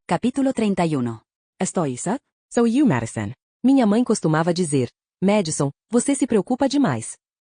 Capítulo 31. Estou isso? So you, Madison. Minha mãe costumava dizer, Madison, você se preocupa demais.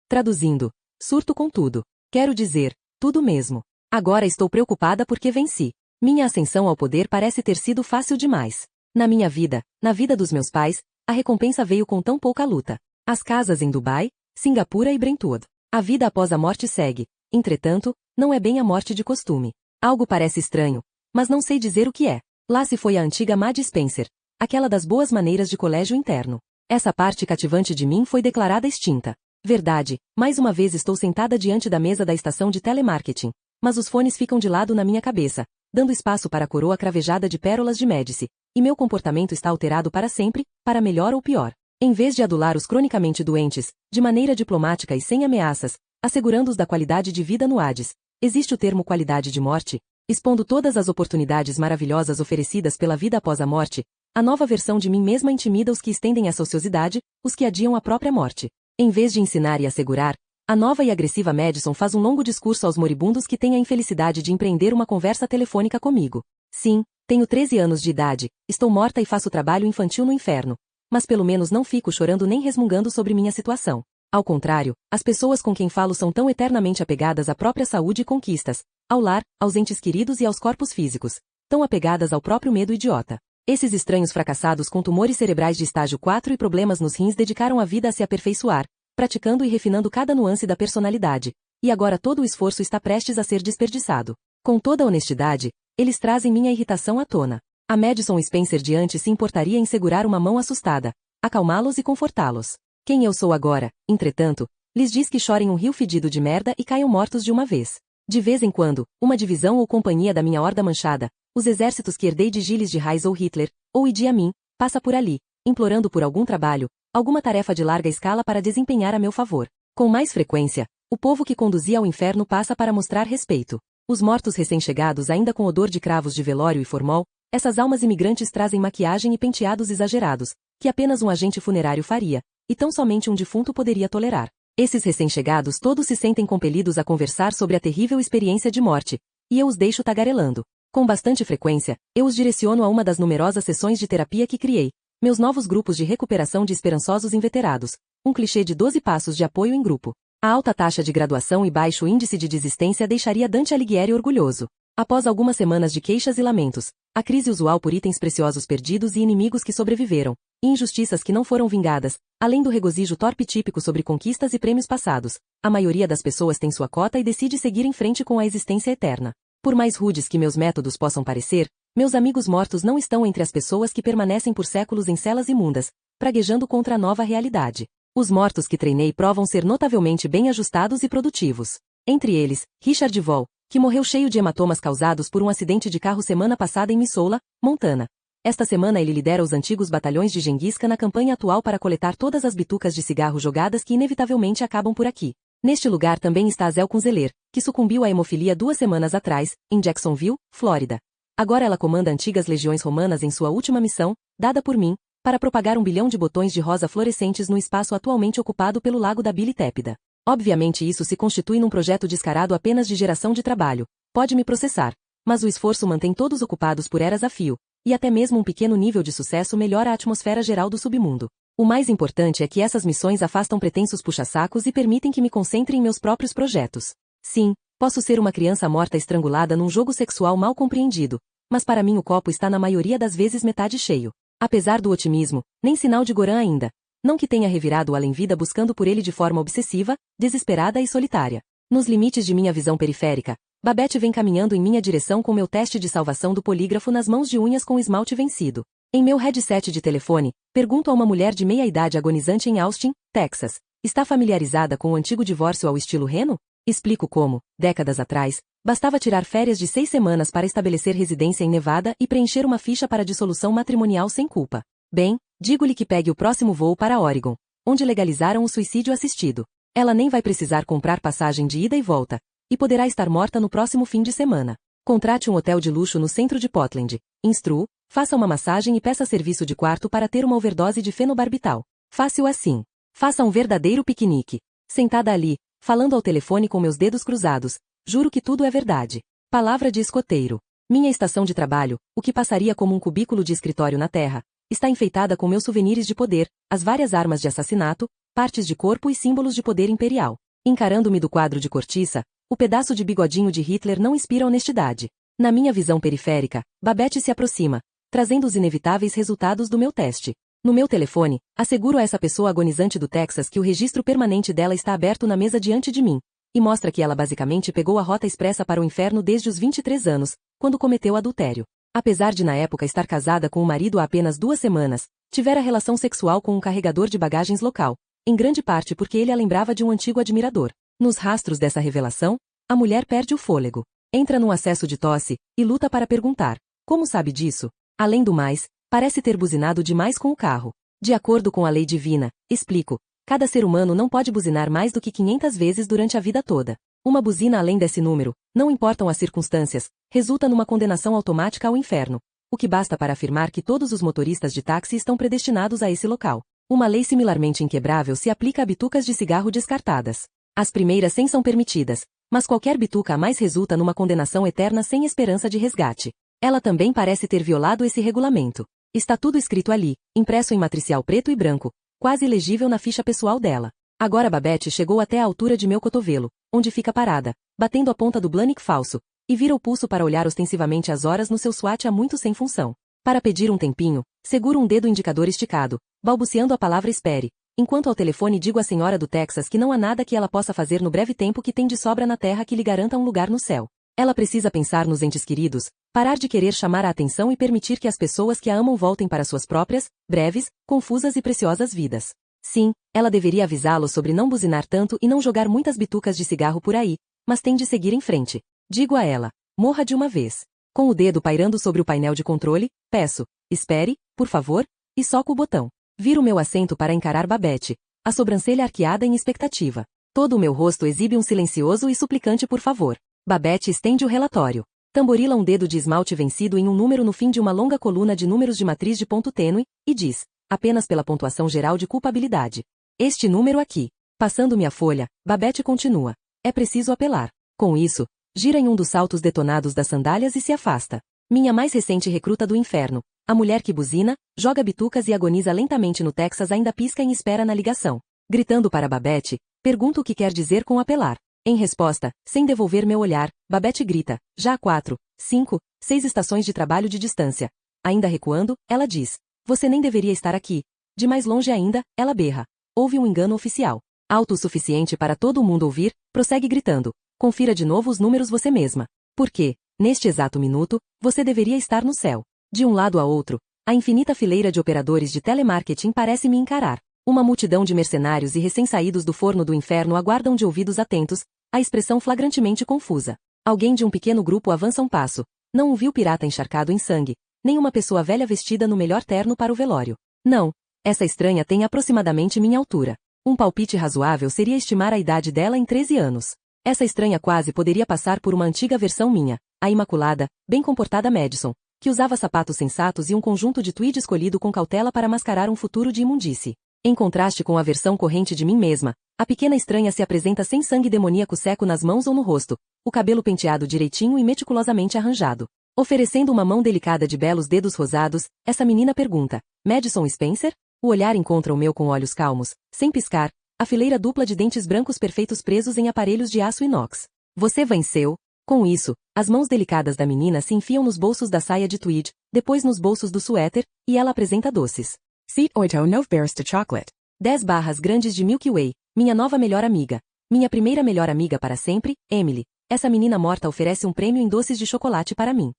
Traduzindo, surto com tudo. Quero dizer, tudo mesmo. Agora estou preocupada porque venci. Minha ascensão ao poder parece ter sido fácil demais. Na minha vida, na vida dos meus pais, a recompensa veio com tão pouca luta. As casas em Dubai, Singapura e Brentwood. A vida após a morte segue. Entretanto, não é bem a morte de costume. Algo parece estranho, mas não sei dizer o que é. Lá se foi a antiga Mad Spencer, aquela das boas maneiras de colégio interno. Essa parte cativante de mim foi declarada extinta. Verdade, mais uma vez estou sentada diante da mesa da estação de telemarketing, mas os fones ficam de lado na minha cabeça, dando espaço para a coroa cravejada de pérolas de Médici, e meu comportamento está alterado para sempre, para melhor ou pior. Em vez de adular os cronicamente doentes, de maneira diplomática e sem ameaças, assegurando-os da qualidade de vida no Hades, existe o termo qualidade de morte, expondo todas as oportunidades maravilhosas oferecidas pela vida após a morte, a nova versão de mim mesma intimida os que estendem essa ociosidade, os que adiam a própria morte. Em vez de ensinar e assegurar, a nova e agressiva Madison faz um longo discurso aos moribundos que têm a infelicidade de empreender uma conversa telefônica comigo. Sim, tenho 13 anos de idade, estou morta e faço trabalho infantil no inferno. Mas pelo menos não fico chorando nem resmungando sobre minha situação. Ao contrário, as pessoas com quem falo são tão eternamente apegadas à própria saúde e conquistas, ao lar, aos entes queridos e aos corpos físicos, tão apegadas ao próprio medo idiota. Esses estranhos fracassados com tumores cerebrais de estágio 4 e problemas nos rins dedicaram a vida a se aperfeiçoar, praticando e refinando cada nuance da personalidade, e agora todo o esforço está prestes a ser desperdiçado. Com toda a honestidade, eles trazem minha irritação à tona. A Madison Spencer de antes se importaria em segurar uma mão assustada, acalmá-los e confortá-los. Quem eu sou agora, entretanto, lhes diz que chorem um rio fedido de merda e caiam mortos de uma vez. De vez em quando, uma divisão ou companhia da minha horda manchada, os exércitos que herdei de Gilles de Raiz ou Hitler, ou Idi Amin, passa por ali, implorando por algum trabalho, alguma tarefa de larga escala para desempenhar a meu favor. Com mais frequência, o povo que conduzia ao inferno passa para mostrar respeito. Os mortos recém-chegados ainda com odor de cravos de velório e formol, essas almas imigrantes trazem maquiagem e penteados exagerados, que apenas um agente funerário faria, e tão somente um defunto poderia tolerar. Esses recém-chegados todos se sentem compelidos a conversar sobre a terrível experiência de morte, e eu os deixo tagarelando. Com bastante frequência, eu os direciono a uma das numerosas sessões de terapia que criei, meus novos grupos de recuperação de esperançosos inveterados, um clichê de 12 passos de apoio em grupo. A alta taxa de graduação e baixo índice de desistência deixaria Dante Alighieri orgulhoso. Após algumas semanas de queixas e lamentos, a crise usual por itens preciosos perdidos e inimigos que sobreviveram, e injustiças que não foram vingadas, além do regozijo torpe típico sobre conquistas e prêmios passados, a maioria das pessoas tem sua cota e decide seguir em frente com a existência eterna. Por mais rudes que meus métodos possam parecer, meus amigos mortos não estão entre as pessoas que permanecem por séculos em celas imundas, praguejando contra a nova realidade. Os mortos que treinei provam ser notavelmente bem ajustados e produtivos. Entre eles, Richard Vall, que morreu cheio de hematomas causados por um acidente de carro semana passada em Missoula, Montana. Esta semana ele lidera os antigos batalhões de Genghis Khan na campanha atual para coletar todas as bitucas de cigarro jogadas que inevitavelmente acabam por aqui. Neste lugar também está Azel Kunzeler, que sucumbiu à hemofilia 2 semanas atrás, em Jacksonville, Flórida. Agora ela comanda antigas legiões romanas em sua última missão, dada por mim, para propagar 1 bilhão de botões de rosa fluorescentes no espaço atualmente ocupado pelo lago da Bile Tépida. Obviamente isso se constitui num projeto descarado apenas de geração de trabalho. Pode me processar. Mas o esforço mantém todos ocupados por eras a fio, e até mesmo um pequeno nível de sucesso melhora a atmosfera geral do submundo. O mais importante é que essas missões afastam pretensos puxa-sacos e permitem que me concentre em meus próprios projetos. Sim, posso ser uma criança morta estrangulada num jogo sexual mal compreendido, mas para mim o copo está na maioria das vezes metade cheio. Apesar do otimismo, nem sinal de Goran ainda. Não que tenha revirado o além-vida buscando por ele de forma obsessiva, desesperada e solitária. Nos limites de minha visão periférica, Babette vem caminhando em minha direção com meu teste de salvação do polígrafo nas mãos de unhas com esmalte vencido. Em meu headset de telefone, pergunto a uma mulher de meia-idade agonizante em Austin, Texas, está familiarizada com o antigo divórcio ao estilo Reno? Explico como, décadas atrás, bastava tirar férias de 6 semanas para estabelecer residência em Nevada e preencher uma ficha para dissolução matrimonial sem culpa. Bem, digo-lhe que pegue o próximo voo para Oregon, onde legalizaram o suicídio assistido. Ela nem vai precisar comprar passagem de ida e volta, e poderá estar morta no próximo fim de semana. Contrate um hotel de luxo no centro de Portland, instrua, faça uma massagem e peça serviço de quarto para ter uma overdose de fenobarbital. Fácil assim. Faça um verdadeiro piquenique. Sentada ali, falando ao telefone com meus dedos cruzados, juro que tudo é verdade. Palavra de escoteiro. Minha estação de trabalho, o que passaria como um cubículo de escritório na Terra, está enfeitada com meus souvenirs de poder, as várias armas de assassinato, partes de corpo e símbolos de poder imperial. Encarando-me do quadro de cortiça, o pedaço de bigodinho de Hitler não inspira honestidade. Na minha visão periférica, Babette se aproxima, trazendo os inevitáveis resultados do meu teste. No meu telefone, asseguro a essa pessoa agonizante do Texas que o registro permanente dela está aberto na mesa diante de mim, e mostra que ela basicamente pegou a rota expressa para o inferno desde os 23 anos, quando cometeu adultério. Apesar de na época estar casada com o marido há apenas 2 semanas, tivera relação sexual com um carregador de bagagens local, em grande parte porque ele a lembrava de um antigo admirador. Nos rastros dessa revelação, a mulher perde o fôlego, entra num acesso de tosse, e luta para perguntar: como sabe disso? Além do mais, parece ter buzinado demais com o carro. De acordo com a lei divina, explico, cada ser humano não pode buzinar mais do que 500 vezes durante a vida toda. Uma buzina além desse número, não importam as circunstâncias, resulta numa condenação automática ao inferno, o que basta para afirmar que todos os motoristas de táxi estão predestinados a esse local. Uma lei similarmente inquebrável se aplica a bitucas de cigarro descartadas. As primeiras 100 são permitidas, mas qualquer bituca a mais resulta numa condenação eterna sem esperança de resgate. Ela também parece ter violado esse regulamento. Está tudo escrito ali, impresso em matricial preto e branco, quase legível na ficha pessoal dela. Agora Babette chegou até a altura de meu cotovelo, onde fica parada, batendo a ponta do Blanick falso, e vira o pulso para olhar ostensivamente as horas no seu SWAT há muito sem função. Para pedir um tempinho, seguro um dedo indicador esticado, balbuciando a palavra espere, enquanto ao telefone digo à senhora do Texas que não há nada que ela possa fazer no breve tempo que tem de sobra na Terra que lhe garanta um lugar no céu. Ela precisa pensar nos entes queridos, parar de querer chamar a atenção e permitir que as pessoas que a amam voltem para suas próprias, breves, confusas e preciosas vidas. Sim, ela deveria avisá-lo sobre não buzinar tanto e não jogar muitas bitucas de cigarro por aí, mas tem de seguir em frente. Digo a ela: morra de uma vez. Com o dedo pairando sobre o painel de controle, peço: espere, por favor, e soco o botão. Viro meu assento para encarar Babette, a sobrancelha arqueada em expectativa. Todo o meu rosto exibe um silencioso e suplicante por favor. Babette estende o relatório. Tamborila um dedo de esmalte vencido em um número no fim de uma longa coluna de números de matriz de ponto tênue, e diz, apenas pela pontuação geral de culpabilidade: este número aqui. Passando-me a folha, Babette continua: é preciso apelar. Com isso, gira em um dos saltos detonados das sandálias e se afasta. Minha mais recente recruta do inferno, a mulher que buzina, joga bitucas e agoniza lentamente no Texas ainda pisca em espera na ligação. Gritando para Babette, pergunto o que quer dizer com apelar. Em resposta, sem devolver meu olhar, Babette grita, já a 4, 5, 6 estações de trabalho de distância. Ainda recuando, ela diz: você nem deveria estar aqui. De mais longe ainda, ela berra: houve um engano oficial. Alto o suficiente para todo mundo ouvir, prossegue gritando: confira de novo os números você mesma. Porque, neste exato minuto, você deveria estar no céu. De um lado a outro, a infinita fileira de operadores de telemarketing parece me encarar. Uma multidão de mercenários e recém-saídos do forno do inferno aguardam de ouvidos atentos, a expressão flagrantemente confusa. Alguém de um pequeno grupo avança um passo. Não um vil pirata encharcado em sangue, nem uma pessoa velha vestida no melhor terno para o velório. Não, essa estranha tem aproximadamente minha altura. Um palpite razoável seria estimar a idade dela em 13 anos. Essa estranha quase poderia passar por uma antiga versão minha, a imaculada, bem comportada Madison, que usava sapatos sensatos e um conjunto de tweed escolhido com cautela para mascarar um futuro de imundície. Em contraste com a versão corrente de mim mesma, a pequena estranha se apresenta sem sangue demoníaco seco nas mãos ou no rosto, o cabelo penteado direitinho e meticulosamente arranjado. Oferecendo uma mão delicada de belos dedos rosados, essa menina pergunta: Madison Spencer? O olhar encontra o meu com olhos calmos, sem piscar, a fileira dupla de dentes brancos perfeitos presos em aparelhos de aço inox. Você venceu. Com isso, as mãos delicadas da menina se enfiam nos bolsos da saia de tweed, depois nos bolsos do suéter, e ela apresenta doces. Seat 8 9 bears to chocolate. 10 barras grandes de Milky Way, minha nova melhor amiga. Minha primeira melhor amiga para sempre, Emily. Essa menina morta oferece um prêmio em doces de chocolate para mim.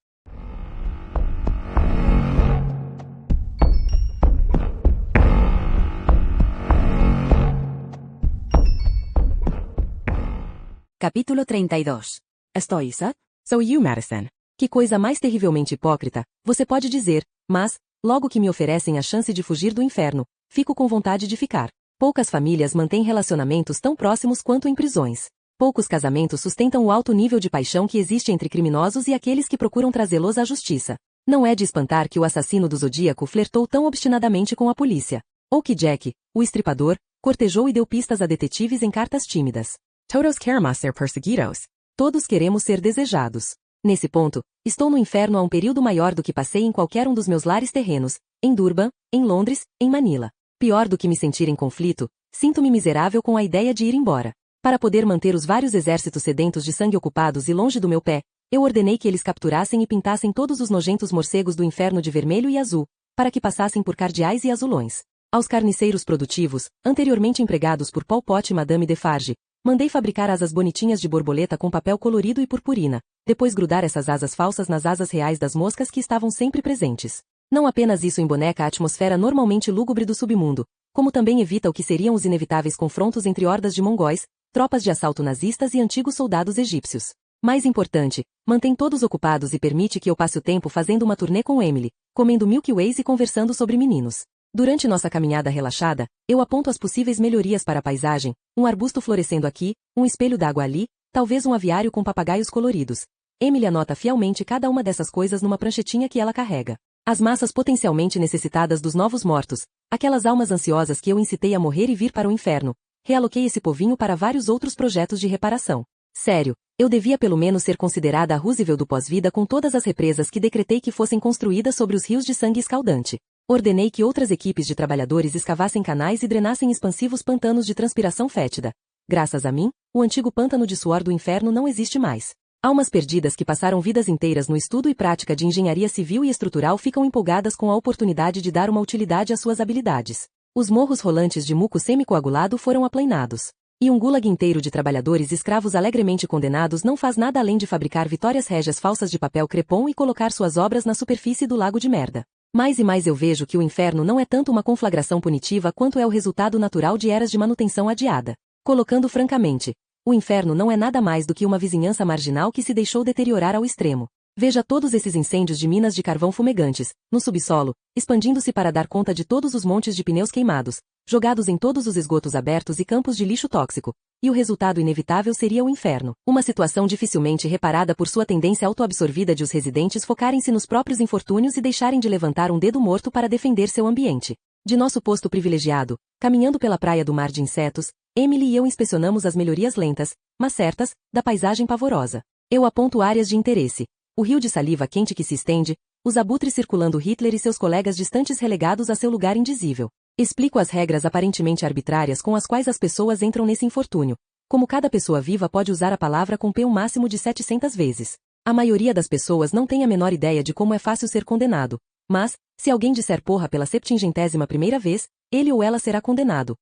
Capítulo 32. Estoy sad? So you, Madison. Que coisa mais terrivelmente hipócrita, você pode dizer, mas, logo que me oferecem a chance de fugir do inferno, fico com vontade de ficar. Poucas famílias mantêm relacionamentos tão próximos quanto em prisões. Poucos casamentos sustentam o alto nível de paixão que existe entre criminosos e aqueles que procuram trazê-los à justiça. Não é de espantar que o assassino do Zodíaco flertou tão obstinadamente com a polícia. Ou que Jack, o estripador, cortejou e deu pistas a detetives em cartas tímidas. Todos queremos ser perseguidos. Todos queremos ser desejados. Nesse ponto, estou no inferno há um período maior do que passei em qualquer um dos meus lares terrenos, em Durban, em Londres, em Manila. Pior do que me sentir em conflito, sinto-me miserável com a ideia de ir embora. Para poder manter os vários exércitos sedentos de sangue ocupados e longe do meu pé, eu ordenei que eles capturassem e pintassem todos os nojentos morcegos do inferno de vermelho e azul, para que passassem por cardeais e azulões. Aos carniceiros produtivos, anteriormente empregados por Pol Pot e Madame Defarge, mandei fabricar asas bonitinhas de borboleta com papel colorido e purpurina, depois grudar essas asas falsas nas asas reais das moscas que estavam sempre presentes. Não apenas isso emboneca a atmosfera normalmente lúgubre do submundo, como também evita o que seriam os inevitáveis confrontos entre hordas de mongóis, tropas de assalto nazistas e antigos soldados egípcios. Mais importante, mantém todos ocupados e permite que eu passe o tempo fazendo uma turnê com Emily, comendo Milky Ways e conversando sobre meninos. Durante nossa caminhada relaxada, eu aponto as possíveis melhorias para a paisagem, um arbusto florescendo aqui, um espelho d'água ali, talvez um aviário com papagaios coloridos. Emily anota fielmente cada uma dessas coisas numa pranchetinha que ela carrega. As massas potencialmente necessitadas dos novos mortos, aquelas almas ansiosas que eu incitei a morrer e vir para o inferno. Realoquei esse povinho para vários outros projetos de reparação. Sério, eu devia pelo menos ser considerada a Roosevelt do pós-vida com todas as represas que decretei que fossem construídas sobre os rios de sangue escaldante. Ordenei que outras equipes de trabalhadores escavassem canais e drenassem expansivos pantanos de transpiração fétida. Graças a mim, o antigo pântano de suor do inferno não existe mais. Almas perdidas que passaram vidas inteiras no estudo e prática de engenharia civil e estrutural ficam empolgadas com a oportunidade de dar uma utilidade às suas habilidades. Os morros rolantes de muco semi-coagulado foram aplainados. E um gulag inteiro de trabalhadores escravos alegremente condenados não faz nada além de fabricar vitórias régias falsas de papel crepom e colocar suas obras na superfície do lago de merda. Mais e mais eu vejo que o inferno não é tanto uma conflagração punitiva quanto é o resultado natural de eras de manutenção adiada. Colocando francamente, o inferno não é nada mais do que uma vizinhança marginal que se deixou deteriorar ao extremo. Veja todos esses incêndios de minas de carvão fumegantes, no subsolo, expandindo-se para dar conta de todos os montes de pneus queimados, jogados em todos os esgotos abertos e campos de lixo tóxico, e o resultado inevitável seria o inferno. Uma situação dificilmente reparada por sua tendência autoabsorvida de os residentes focarem-se nos próprios infortúnios e deixarem de levantar um dedo morto para defender seu ambiente. De nosso posto privilegiado, caminhando pela praia do mar de insetos, Emily e eu inspecionamos as melhorias lentas, mas certas, da paisagem pavorosa. Eu aponto áreas de interesse. O rio de saliva quente que se estende, os abutres circulando Hitler e seus colegas distantes relegados a seu lugar indizível. Explico as regras aparentemente arbitrárias com as quais as pessoas entram nesse infortúnio. Como cada pessoa viva pode usar a palavra com P um máximo de 700 vezes. A maioria das pessoas não tem a menor ideia de como é fácil ser condenado. Mas, se alguém disser porra pela 700ª vez, ele ou ela será condenado.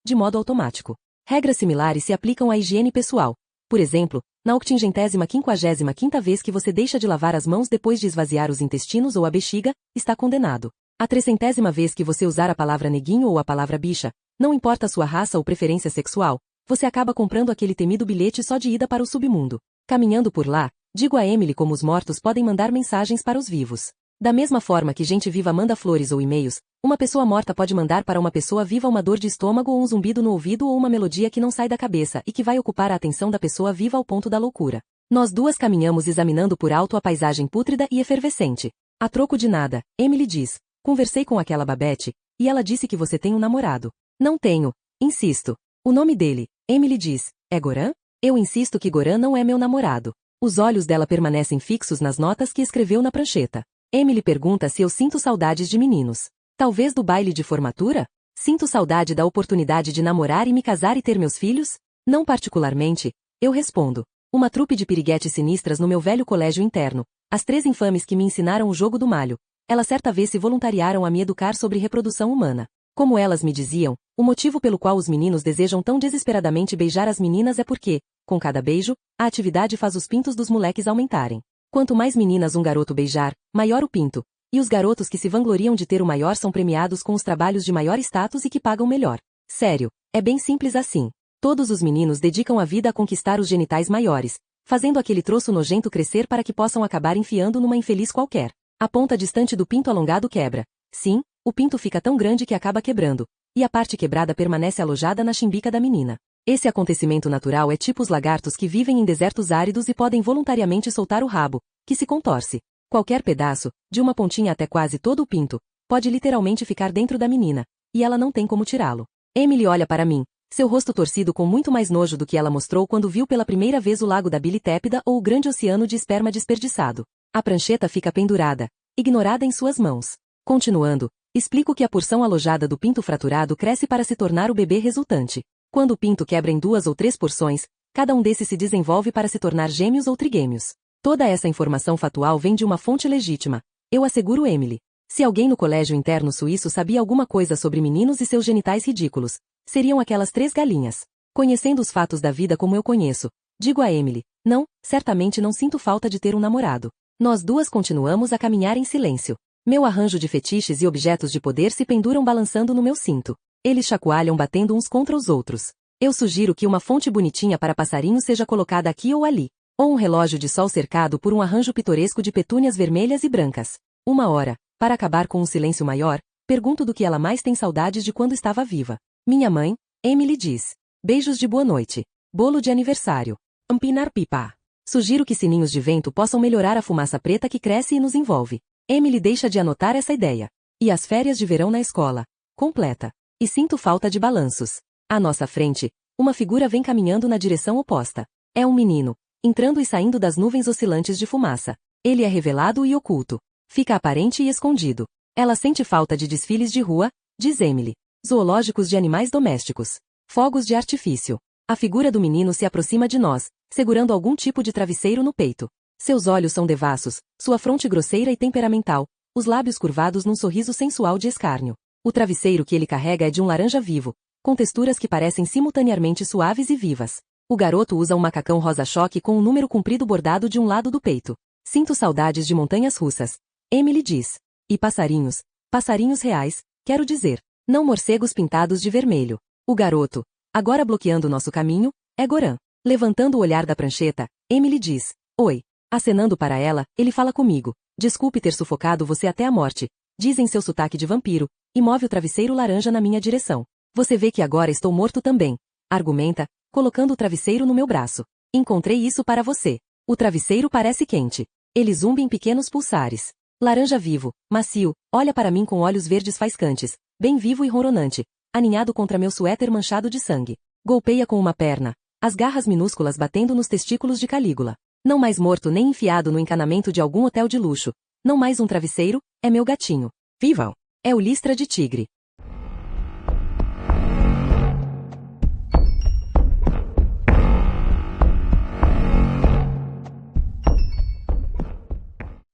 De modo automático. Regras similares se aplicam à higiene pessoal. Por exemplo, na 855ª vez que você deixa de lavar as mãos depois de esvaziar os intestinos ou a bexiga, está condenado. A 300ª vez que você usar a palavra neguinho ou a palavra bicha, não importa a sua raça ou preferência sexual, você acaba comprando aquele temido bilhete só de ida para o submundo. Caminhando por lá, digo a Emily como os mortos podem mandar mensagens para os vivos. Da mesma forma que gente viva manda flores ou e-mails, uma pessoa morta pode mandar para uma pessoa viva uma dor de estômago ou um zumbido no ouvido ou uma melodia que não sai da cabeça e que vai ocupar a atenção da pessoa viva ao ponto da loucura. Nós duas caminhamos examinando por alto a paisagem pútrida e efervescente. A troco de nada, Emily diz. Conversei com aquela Babette, e ela disse que você tem um namorado. Não tenho, insisto. O nome dele, Emily diz, é Goran? Eu insisto que Goran não é meu namorado. Os olhos dela permanecem fixos nas notas que escreveu na prancheta. Emily pergunta se eu sinto saudades de meninos. Talvez do baile de formatura? Sinto saudade da oportunidade de namorar e me casar e ter meus filhos? Não particularmente, eu respondo. Uma trupe de piriguetes sinistras no meu velho colégio interno, as 3 infames que me ensinaram o jogo do malho. Elas certa vez se voluntariaram a me educar sobre reprodução humana. Como elas me diziam, o motivo pelo qual os meninos desejam tão desesperadamente beijar as meninas é porque, com cada beijo, a atividade faz os pintos dos moleques aumentarem. Quanto mais meninas um garoto beijar, maior o pinto. E os garotos que se vangloriam de ter o maior são premiados com os trabalhos de maior status e que pagam melhor. Sério, é bem simples assim. Todos os meninos dedicam a vida a conquistar os genitais maiores, fazendo aquele troço nojento crescer para que possam acabar enfiando numa infeliz qualquer. A ponta distante do pinto alongado quebra. Sim, o pinto fica tão grande que acaba quebrando, e a parte quebrada permanece alojada na chimbica da menina. Esse acontecimento natural é tipo os lagartos que vivem em desertos áridos e podem voluntariamente soltar o rabo, que se contorce. Qualquer pedaço, de uma pontinha até quase todo o pinto, pode literalmente ficar dentro da menina, e ela não tem como tirá-lo. Emily olha para mim, Seu rosto torcido com muito mais nojo do que ela mostrou quando viu pela primeira vez o lago da Bile tépida ou o grande oceano de esperma desperdiçado. A prancheta fica pendurada, ignorada em suas mãos. Continuando, explico que a porção alojada do pinto fraturado cresce para se tornar o bebê resultante. Quando o pinto quebra em 2 ou 3 porções, cada um desses se desenvolve para se tornar gêmeos ou trigêmeos. Toda essa informação fatual vem de uma fonte legítima. Eu asseguro Emily. Se alguém no colégio interno suíço sabia alguma coisa sobre meninos e seus genitais ridículos, seriam aquelas 3 galinhas. Conhecendo os fatos da vida como eu conheço, digo a Emily, não, certamente não sinto falta de ter um namorado. Nós duas continuamos a caminhar em silêncio. Meu arranjo de fetiches e objetos de poder se penduram balançando no meu cinto. Eles chacoalham batendo uns contra os outros. Eu sugiro que uma fonte bonitinha para passarinhos seja colocada aqui ou ali. Ou um relógio de sol cercado por um arranjo pitoresco de petúnias vermelhas e brancas. Uma hora, para acabar com um silêncio maior, pergunto do que ela mais tem saudades de quando estava viva. Minha mãe, Emily diz. Beijos de boa noite. Bolo de aniversário. Empinar pipa. Sugiro que sininhos de vento possam melhorar a fumaça preta que cresce e nos envolve. Emily deixa de anotar essa ideia. E as férias de verão na escola. Completa. E sinto falta de balanços. À nossa frente, uma figura vem caminhando na direção oposta. É um menino, entrando e saindo das nuvens oscilantes de fumaça. Ele é revelado e oculto. Fica aparente e escondido. Ela sente falta de desfiles de rua, diz Emily. Zoológicos de animais domésticos. Fogos de artifício. A figura do menino se aproxima de nós, segurando algum tipo de travesseiro no peito. Seus olhos são devassos, sua fronte grosseira e temperamental, os lábios curvados num sorriso sensual de escárnio. O travesseiro que ele carrega é de um laranja vivo, com texturas que parecem simultaneamente suaves e vivas. O garoto usa um macacão rosa-choque com um número comprido bordado de um lado do peito. Sinto saudades de montanhas russas. Emily diz. E passarinhos. Passarinhos reais, quero dizer. Não morcegos pintados de vermelho. O garoto, agora bloqueando nosso caminho, é Goran. Levantando o olhar da prancheta, Emily diz. Oi. Acenando para ela, ele fala comigo. Desculpe ter sufocado você até a morte, diz em seu sotaque de vampiro, e move o travesseiro laranja na minha direção. Você vê que agora estou morto também. Argumenta, colocando o travesseiro no meu braço. Encontrei isso para você. O travesseiro parece quente. Ele zumba em pequenos pulsares. Laranja vivo, macio, olha para mim com olhos verdes faiscantes, bem vivo e ronronante, aninhado contra meu suéter manchado de sangue. Golpeia com uma perna, as garras minúsculas batendo nos testículos de Calígula. Não mais morto nem enfiado no encanamento de algum hotel de luxo. Não mais um travesseiro, é meu gatinho. Vivam! É o Listra de Tigre.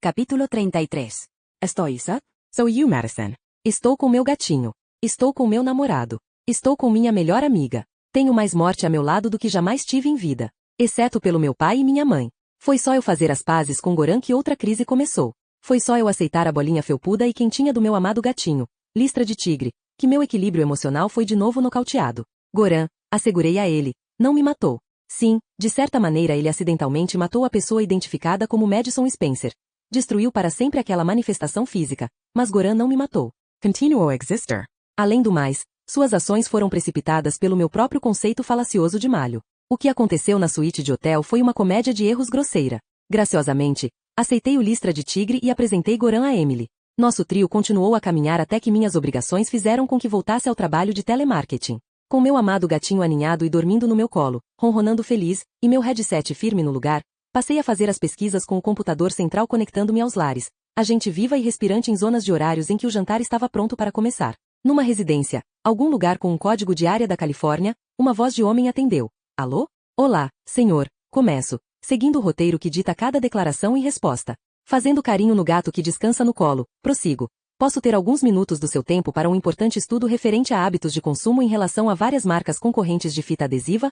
Capítulo 33. Estou sad? So you, Madison. Estou com meu gatinho. Estou com meu namorado. Estou com minha melhor amiga. Tenho mais morte a meu lado do que jamais tive em vida. Exceto pelo meu pai e minha mãe. Foi só eu fazer as pazes com Goran que outra crise começou. Foi só eu aceitar a bolinha felpuda e quentinha do meu amado gatinho, Listra de Tigre, que meu equilíbrio emocional foi de novo nocauteado. Goran, assegurei a ele, não me matou. Sim, de certa maneira ele acidentalmente matou a pessoa identificada como Madison Spencer. Destruiu para sempre aquela manifestação física, mas Goran não me matou. Continuo exister. Além do mais, suas ações foram precipitadas pelo meu próprio conceito falacioso de malho. O que aconteceu na suíte de hotel foi uma comédia de erros grosseira. Graciosamente, aceitei o Listra de Tigre e apresentei Goran a Emily. Nosso trio continuou a caminhar até que minhas obrigações fizeram com que voltasse ao trabalho de telemarketing. Com meu amado gatinho aninhado e dormindo no meu colo, ronronando feliz, e meu headset firme no lugar, passei a fazer as pesquisas com o computador central conectando-me aos lares, a gente viva e respirante em zonas de horários em que o jantar estava pronto para começar. Numa residência, algum lugar com um código de área da Califórnia, uma voz de homem atendeu. Alô? Olá, senhor, começo, seguindo o roteiro que dita cada declaração e resposta. Fazendo carinho no gato que descansa no colo, prossigo. Posso ter alguns minutos do seu tempo para um importante estudo referente a hábitos de consumo em relação a várias marcas concorrentes de fita adesiva?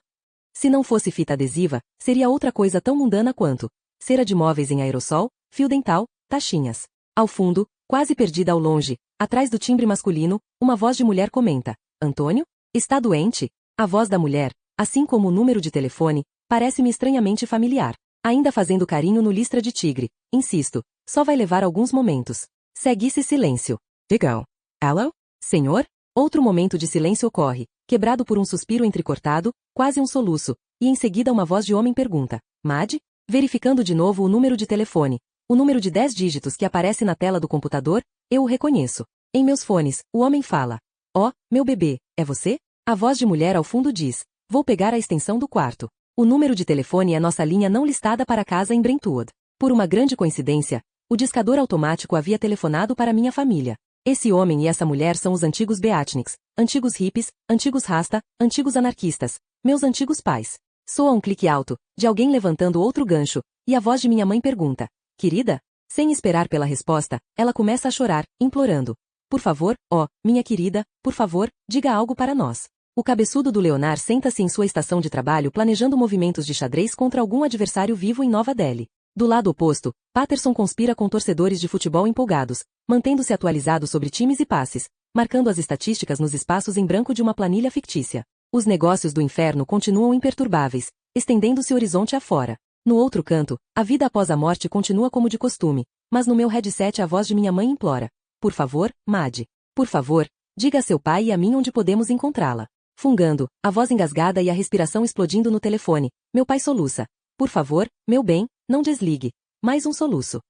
Se não fosse fita adesiva, seria outra coisa tão mundana quanto cera de móveis em aerossol, fio dental, taxinhas. Ao fundo, quase perdida ao longe, atrás do timbre masculino, uma voz de mulher comenta. Antônio? Está doente? A voz da mulher, assim como o número de telefone, parece-me estranhamente familiar. Ainda fazendo carinho no Listra de Tigre, insisto, só vai levar alguns momentos. Segue-se silêncio. Digo. Hello? Senhor? Outro momento de silêncio ocorre, quebrado por um suspiro entrecortado, quase um soluço, e em seguida uma voz de homem pergunta. Mad? Verificando de novo o número de telefone, o número de 10 dígitos que aparece na tela do computador, eu o reconheço. Em meus fones, o homem fala. Meu bebê, é você? A voz de mulher ao fundo diz: vou pegar a extensão do quarto. O número de telefone é nossa linha não listada para a casa em Brentwood. Por uma grande coincidência, o discador automático havia telefonado para minha família. Esse homem e essa mulher são os antigos beatniks, antigos hippies, antigos rasta, antigos anarquistas, meus antigos pais. Soa um clique alto, de alguém levantando outro gancho, e a voz de minha mãe pergunta: querida? Sem esperar pela resposta, ela começa a chorar, implorando: por favor, minha querida, por favor, diga algo para nós. O cabeçudo do Leonard senta-se em sua estação de trabalho planejando movimentos de xadrez contra algum adversário vivo em Nova Delhi. Do lado oposto, Patterson conspira com torcedores de futebol empolgados, mantendo-se atualizado sobre times e passes, marcando as estatísticas nos espaços em branco de uma planilha fictícia. Os negócios do inferno continuam imperturbáveis, estendendo-se horizonte afora. No outro canto, a vida após a morte continua como de costume, mas no meu headset a voz de minha mãe implora: por favor, Maddy. Por favor, diga a seu pai e a mim onde podemos encontrá-la. Fungando, a voz engasgada e a respiração explodindo no telefone, meu pai soluça: por favor, meu bem, não desligue. Mais um soluço.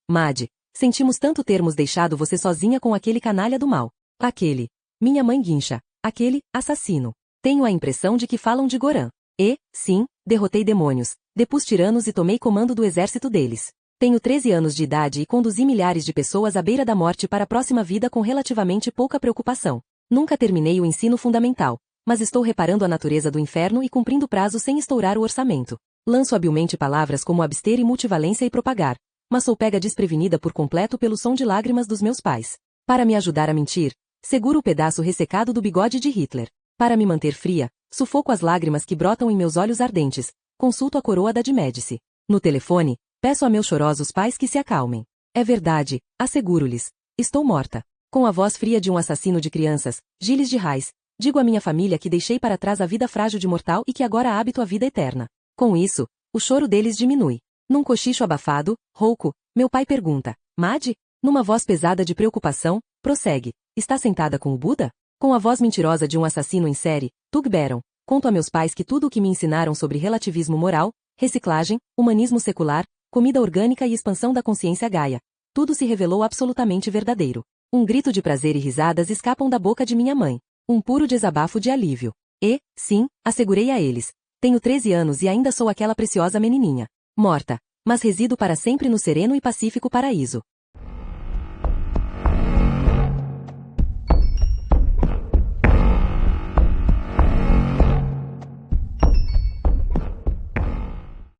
Maddy, sentimos tanto termos deixado você sozinha com aquele canalha do mal. Aquele. Minha mãe guincha. Aquele, assassino. Tenho a impressão de que falam de Goran. Sim, derrotei demônios, depus tiranos e tomei comando do exército deles. Tenho 13 anos de idade e conduzi milhares de pessoas à beira da morte para a próxima vida com relativamente pouca preocupação. Nunca terminei o ensino fundamental, mas estou reparando a natureza do inferno e cumprindo prazo sem estourar o orçamento. Lanço habilmente palavras como abster e multivalência e propagar, mas sou pega desprevenida por completo pelo som de lágrimas dos meus pais. Para me ajudar a mentir, seguro o pedaço ressecado do bigode de Hitler. Para me manter fria, sufoco as lágrimas que brotam em meus olhos ardentes, consulto a coroa da de Médici. No telefone, peço a meus chorosos pais que se acalmem. É verdade, asseguro-lhes. Estou morta. Com a voz fria de um assassino de crianças, Gilles de Reis, digo à minha família que deixei para trás a vida frágil de mortal e que agora habito a vida eterna. Com isso, o choro deles diminui. Num cochicho abafado, rouco, meu pai pergunta: Maddy? Numa voz pesada de preocupação, prossegue: está sentada com o Buda? Com a voz mentirosa de um assassino em série, Tug Baron, conto a meus pais que tudo o que me ensinaram sobre relativismo moral, reciclagem, humanismo secular, comida orgânica e expansão da consciência gaia, tudo se revelou absolutamente verdadeiro. Um grito de prazer e risadas escapam da boca de minha mãe. Um puro desabafo de alívio. Sim, assegurei a eles. Tenho 13 anos e ainda sou aquela preciosa menininha. Morta, mas resido para sempre no sereno e pacífico paraíso.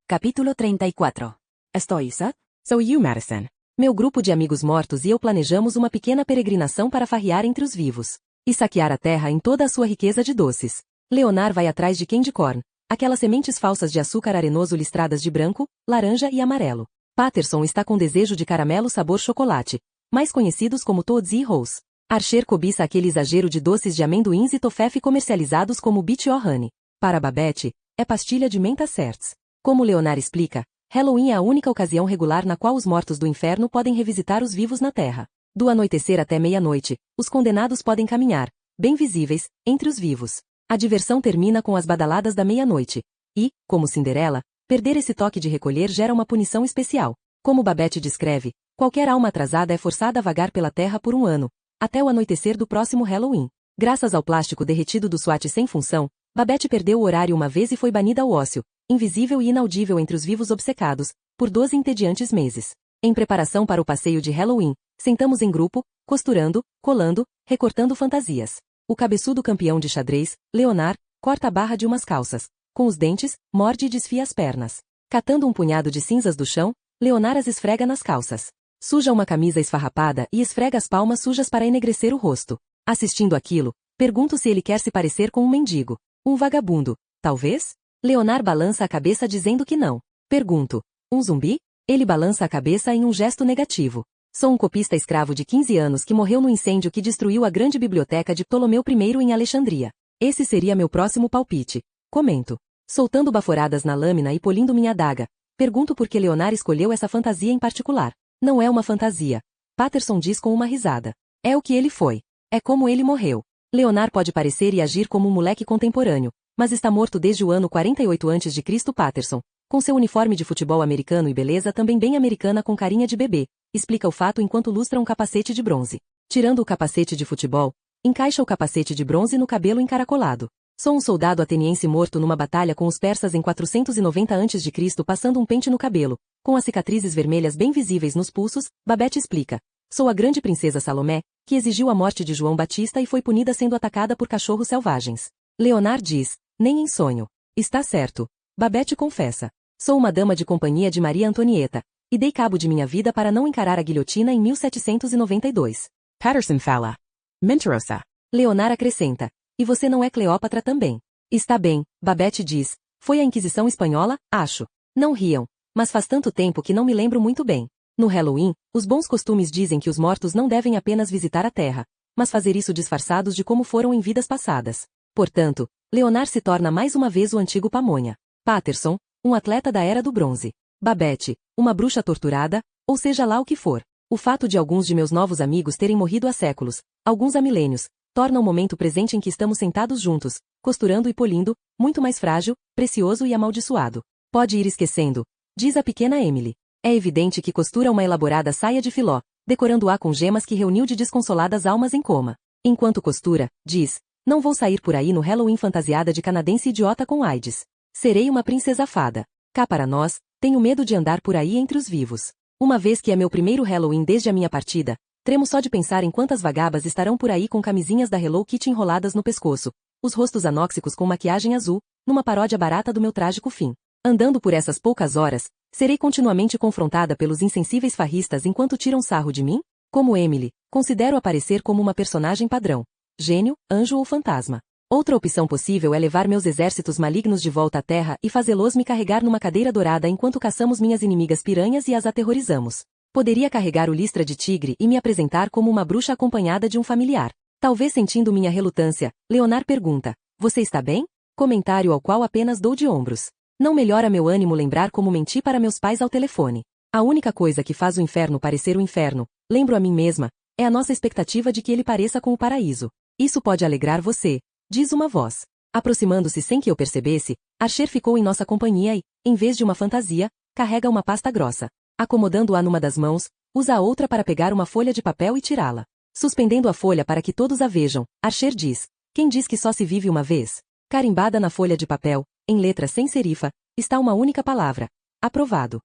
Capítulo 34. Estoy sad? So you, Madison. Meu grupo de amigos mortos e eu planejamos uma pequena peregrinação para farrear entre os vivos. E saquear a terra em toda a sua riqueza de doces. Leonard vai atrás de candy corn, aquelas sementes falsas de açúcar arenoso listradas de branco, laranja e amarelo. Patterson está com desejo de caramelo sabor chocolate, mais conhecidos como Toads e Rose. Archer cobiça aquele exagero de doces de amendoins e toffee comercializados como Beach or Honey. Para Babette, é pastilha de menta certs. Como Leonard explica, Halloween é a única ocasião regular na qual os mortos do inferno podem revisitar os vivos na terra. Do anoitecer até meia-noite, os condenados podem caminhar, bem visíveis, entre os vivos. A diversão termina com as badaladas da meia-noite. E, como Cinderela, perder esse toque de recolher gera uma punição especial. Como Babette descreve, qualquer alma atrasada é forçada a vagar pela terra por um ano, até o anoitecer do próximo Halloween. Graças ao plástico derretido do SWAT sem função, Babette perdeu o horário uma vez e foi banida ao ócio, invisível e inaudível entre os vivos obcecados, por 12 entediantes meses. Em preparação para o passeio de Halloween, sentamos em grupo, costurando, colando, recortando fantasias. O cabeçudo campeão de xadrez, Leonard, corta a barra de umas calças. Com os dentes, morde e desfia as pernas. Catando um punhado de cinzas do chão, Leonard as esfrega nas calças. Suja uma camisa esfarrapada e esfrega as palmas sujas para enegrecer o rosto. Assistindo aquilo, pergunto se ele quer se parecer com um mendigo. Um vagabundo, talvez? Leonard balança a cabeça dizendo que não. Pergunto: um zumbi? Ele balança a cabeça em um gesto negativo. Sou um copista escravo de 15 anos que morreu no incêndio que destruiu a grande biblioteca de Ptolomeu I em Alexandria. Esse seria meu próximo palpite. Comento. Soltando baforadas na lâmina e polindo minha adaga, pergunto por que Leonard escolheu essa fantasia em particular. Não é uma fantasia. Patterson diz com uma risada. É o que ele foi. É como ele morreu. Leonard pode parecer e agir como um moleque contemporâneo, mas está morto desde o ano 48 a.C. Patterson, com seu uniforme de futebol americano e beleza também bem americana com carinha de bebê, explica o fato enquanto lustra um capacete de bronze. Tirando o capacete de futebol, Encaixa o capacete de bronze no cabelo encaracolado. Sou um soldado ateniense morto numa batalha com os persas em 490 a.C. passando um pente no cabelo, com as cicatrizes vermelhas bem visíveis nos pulsos. Babette explica. Sou a grande princesa Salomé, que exigiu a morte de João Batista e foi punida sendo atacada por cachorros selvagens. Leonard diz, nem em sonho. Está certo. Babette confessa. Sou uma dama de companhia de Maria Antonieta, e dei cabo de minha vida para não encarar a guilhotina em 1792. Patterson fala. Mentirosa. Leonard acrescenta. E você não é Cleópatra também. Está bem, Babette diz. Foi a Inquisição Espanhola, acho. Não riam, mas faz tanto tempo que não me lembro muito bem. No Halloween, os bons costumes dizem que os mortos não devem apenas visitar a terra, mas fazer isso disfarçados de como foram em vidas passadas. Portanto, Leonard se torna mais uma vez o antigo Pamonha. Patterson, um atleta da Era do Bronze. Babette, uma bruxa torturada, ou seja lá o que for. O fato de alguns de meus novos amigos terem morrido há séculos, alguns há milênios, torna o momento presente em que estamos sentados juntos, costurando e polindo, muito mais frágil, precioso e amaldiçoado. Pode ir esquecendo, diz a pequena Emily. É evidente que costura uma elaborada saia de filó, decorando-a com gemas que reuniu de desconsoladas almas em coma. Enquanto costura, diz, não vou sair por aí no Halloween fantasiada de canadense idiota com AIDS. Serei uma princesa fada. Cá para nós, tenho medo de andar por aí entre os vivos. Uma vez que é meu primeiro Halloween desde a minha partida, tremo só de pensar em quantas vagabas estarão por aí com camisinhas da Hello Kitty enroladas no pescoço, os rostos anóxicos com maquiagem azul, numa paródia barata do meu trágico fim. Andando por essas poucas horas, serei continuamente confrontada pelos insensíveis farristas enquanto tiram sarro de mim? Como Emily, considero aparecer como uma personagem padrão. Gênio, anjo ou fantasma. Outra opção possível é levar meus exércitos malignos de volta à terra e fazê-los me carregar numa cadeira dourada enquanto caçamos minhas inimigas piranhas e as aterrorizamos. Poderia carregar o listra de tigre e me apresentar como uma bruxa acompanhada de um familiar. Talvez sentindo minha relutância, Leonard pergunta, você está bem? Comentário ao qual apenas dou de ombros. Não melhora meu ânimo lembrar como menti para meus pais ao telefone. A única coisa que faz o inferno parecer o inferno, lembro a mim mesma, é a nossa expectativa de que ele pareça com o paraíso. Isso pode alegrar você, diz uma voz. Aproximando-se sem que eu percebesse, Archer ficou em nossa companhia e, em vez de uma fantasia, carrega uma pasta grossa. Acomodando-a numa das mãos, usa a outra para pegar uma folha de papel e tirá-la. Suspendendo a folha para que todos a vejam, Archer diz, quem diz que só se vive uma vez? Carimbada na folha de papel, em letra sem serifa, está uma única palavra. Aprovado.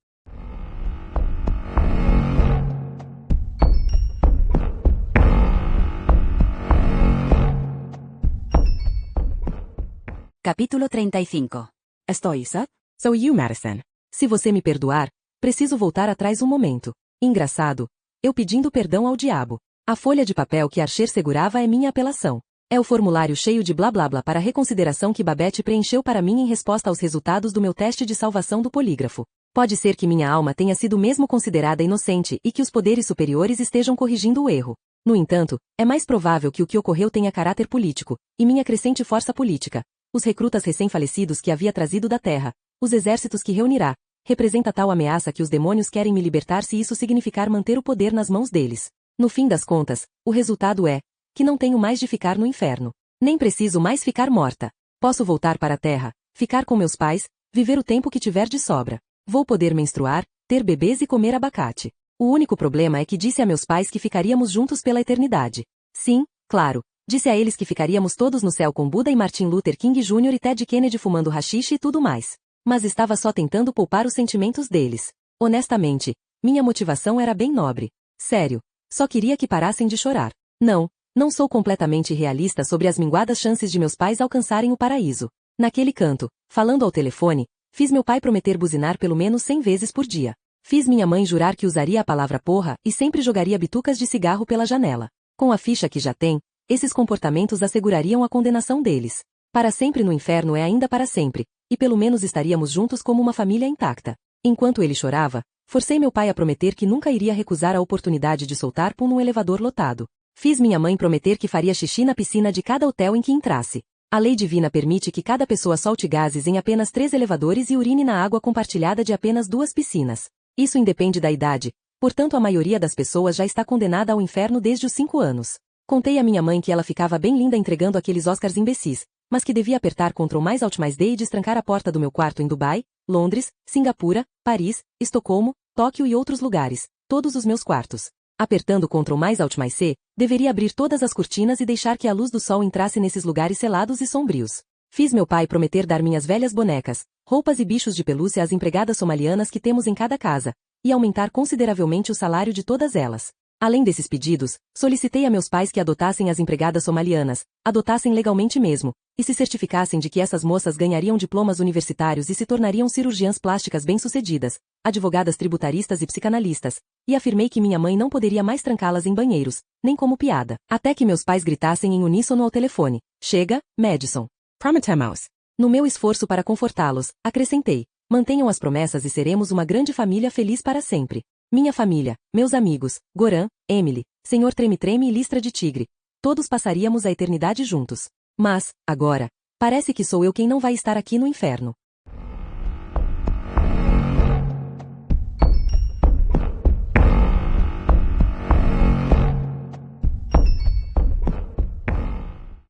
Capítulo 35. Estoy sad? So you, Madison. Se você me perdoar, preciso voltar atrás um momento. Engraçado. Eu pedindo perdão ao diabo. A folha de papel que Archer segurava é minha apelação. É o formulário cheio de blá blá blá para reconsideração que Babette preencheu para mim em resposta aos resultados do meu teste de salvação do polígrafo. Pode ser que minha alma tenha sido mesmo considerada inocente e que os poderes superiores estejam corrigindo o erro. No entanto, é mais provável que o que ocorreu tenha caráter político, e minha crescente força política, os recrutas recém-falecidos que havia trazido da terra, os exércitos que reunirá, representa tal ameaça que os demônios querem me libertar se isso significar manter o poder nas mãos deles. No fim das contas, o resultado é que não tenho mais de ficar no inferno. Nem preciso mais ficar morta. Posso voltar para a terra, ficar com meus pais, viver o tempo que tiver de sobra. Vou poder menstruar, ter bebês e comer abacate. O único problema é que disse a meus pais que ficaríamos juntos pela eternidade. Sim, claro, disse a eles que ficaríamos todos no céu com Buda e Martin Luther King Jr. e Ted Kennedy fumando haxixe e tudo mais. Mas estava só tentando poupar os sentimentos deles. Honestamente, minha motivação era bem nobre. Sério, só queria que parassem de chorar. Não sou completamente realista sobre as minguadas chances de meus pais alcançarem o paraíso. Naquele canto, falando ao telefone, fiz meu pai prometer buzinar pelo menos 100 vezes por dia. Fiz minha mãe jurar que usaria a palavra porra e sempre jogaria bitucas de cigarro pela janela. Com a ficha que já tem, esses comportamentos assegurariam a condenação deles. Para sempre no inferno é ainda para sempre, e pelo menos estaríamos juntos como uma família intacta. Enquanto ele chorava, forcei meu pai a prometer que nunca iria recusar a oportunidade de soltar pum num elevador lotado. Fiz minha mãe prometer que faria xixi na piscina de cada hotel em que entrasse. A lei divina permite que cada pessoa solte gases em apenas 3 elevadores e urine na água compartilhada de apenas 2 piscinas. Isso independe da idade, portanto a maioria das pessoas já está condenada ao inferno desde os 5 anos. Contei à minha mãe que ela ficava bem linda entregando aqueles Oscars imbecis, mas que devia apertar Ctrl mais Alt mais D e destrancar a porta do meu quarto em Dubai, Londres, Singapura, Paris, Estocolmo, Tóquio e outros lugares, todos os meus quartos. Apertando Ctrl mais Alt mais C, deveria abrir todas as cortinas e deixar que a luz do sol entrasse nesses lugares selados e sombrios. Fiz meu pai prometer dar minhas velhas bonecas, roupas e bichos de pelúcia às empregadas somalianas que temos em cada casa, e aumentar consideravelmente o salário de todas elas. Além desses pedidos, solicitei a meus pais que adotassem as empregadas somalianas, adotassem legalmente mesmo, e se certificassem de que essas moças ganhariam diplomas universitários e se tornariam cirurgiãs plásticas bem-sucedidas, advogadas tributaristas e psicanalistas, e afirmei que minha mãe não poderia mais trancá-las em banheiros, nem como piada. Até que meus pais gritassem em uníssono ao telefone: "Chega, Madison. Prometemos." No meu esforço para confortá-los, acrescentei: "Mantenham as promessas e seremos uma grande família feliz para sempre. Minha família, meus amigos, Goran, Emily, Sr. Treme-Treme e Listra de Tigre. Todos passaríamos a eternidade juntos. Mas, agora, parece que sou eu quem não vai estar aqui no inferno."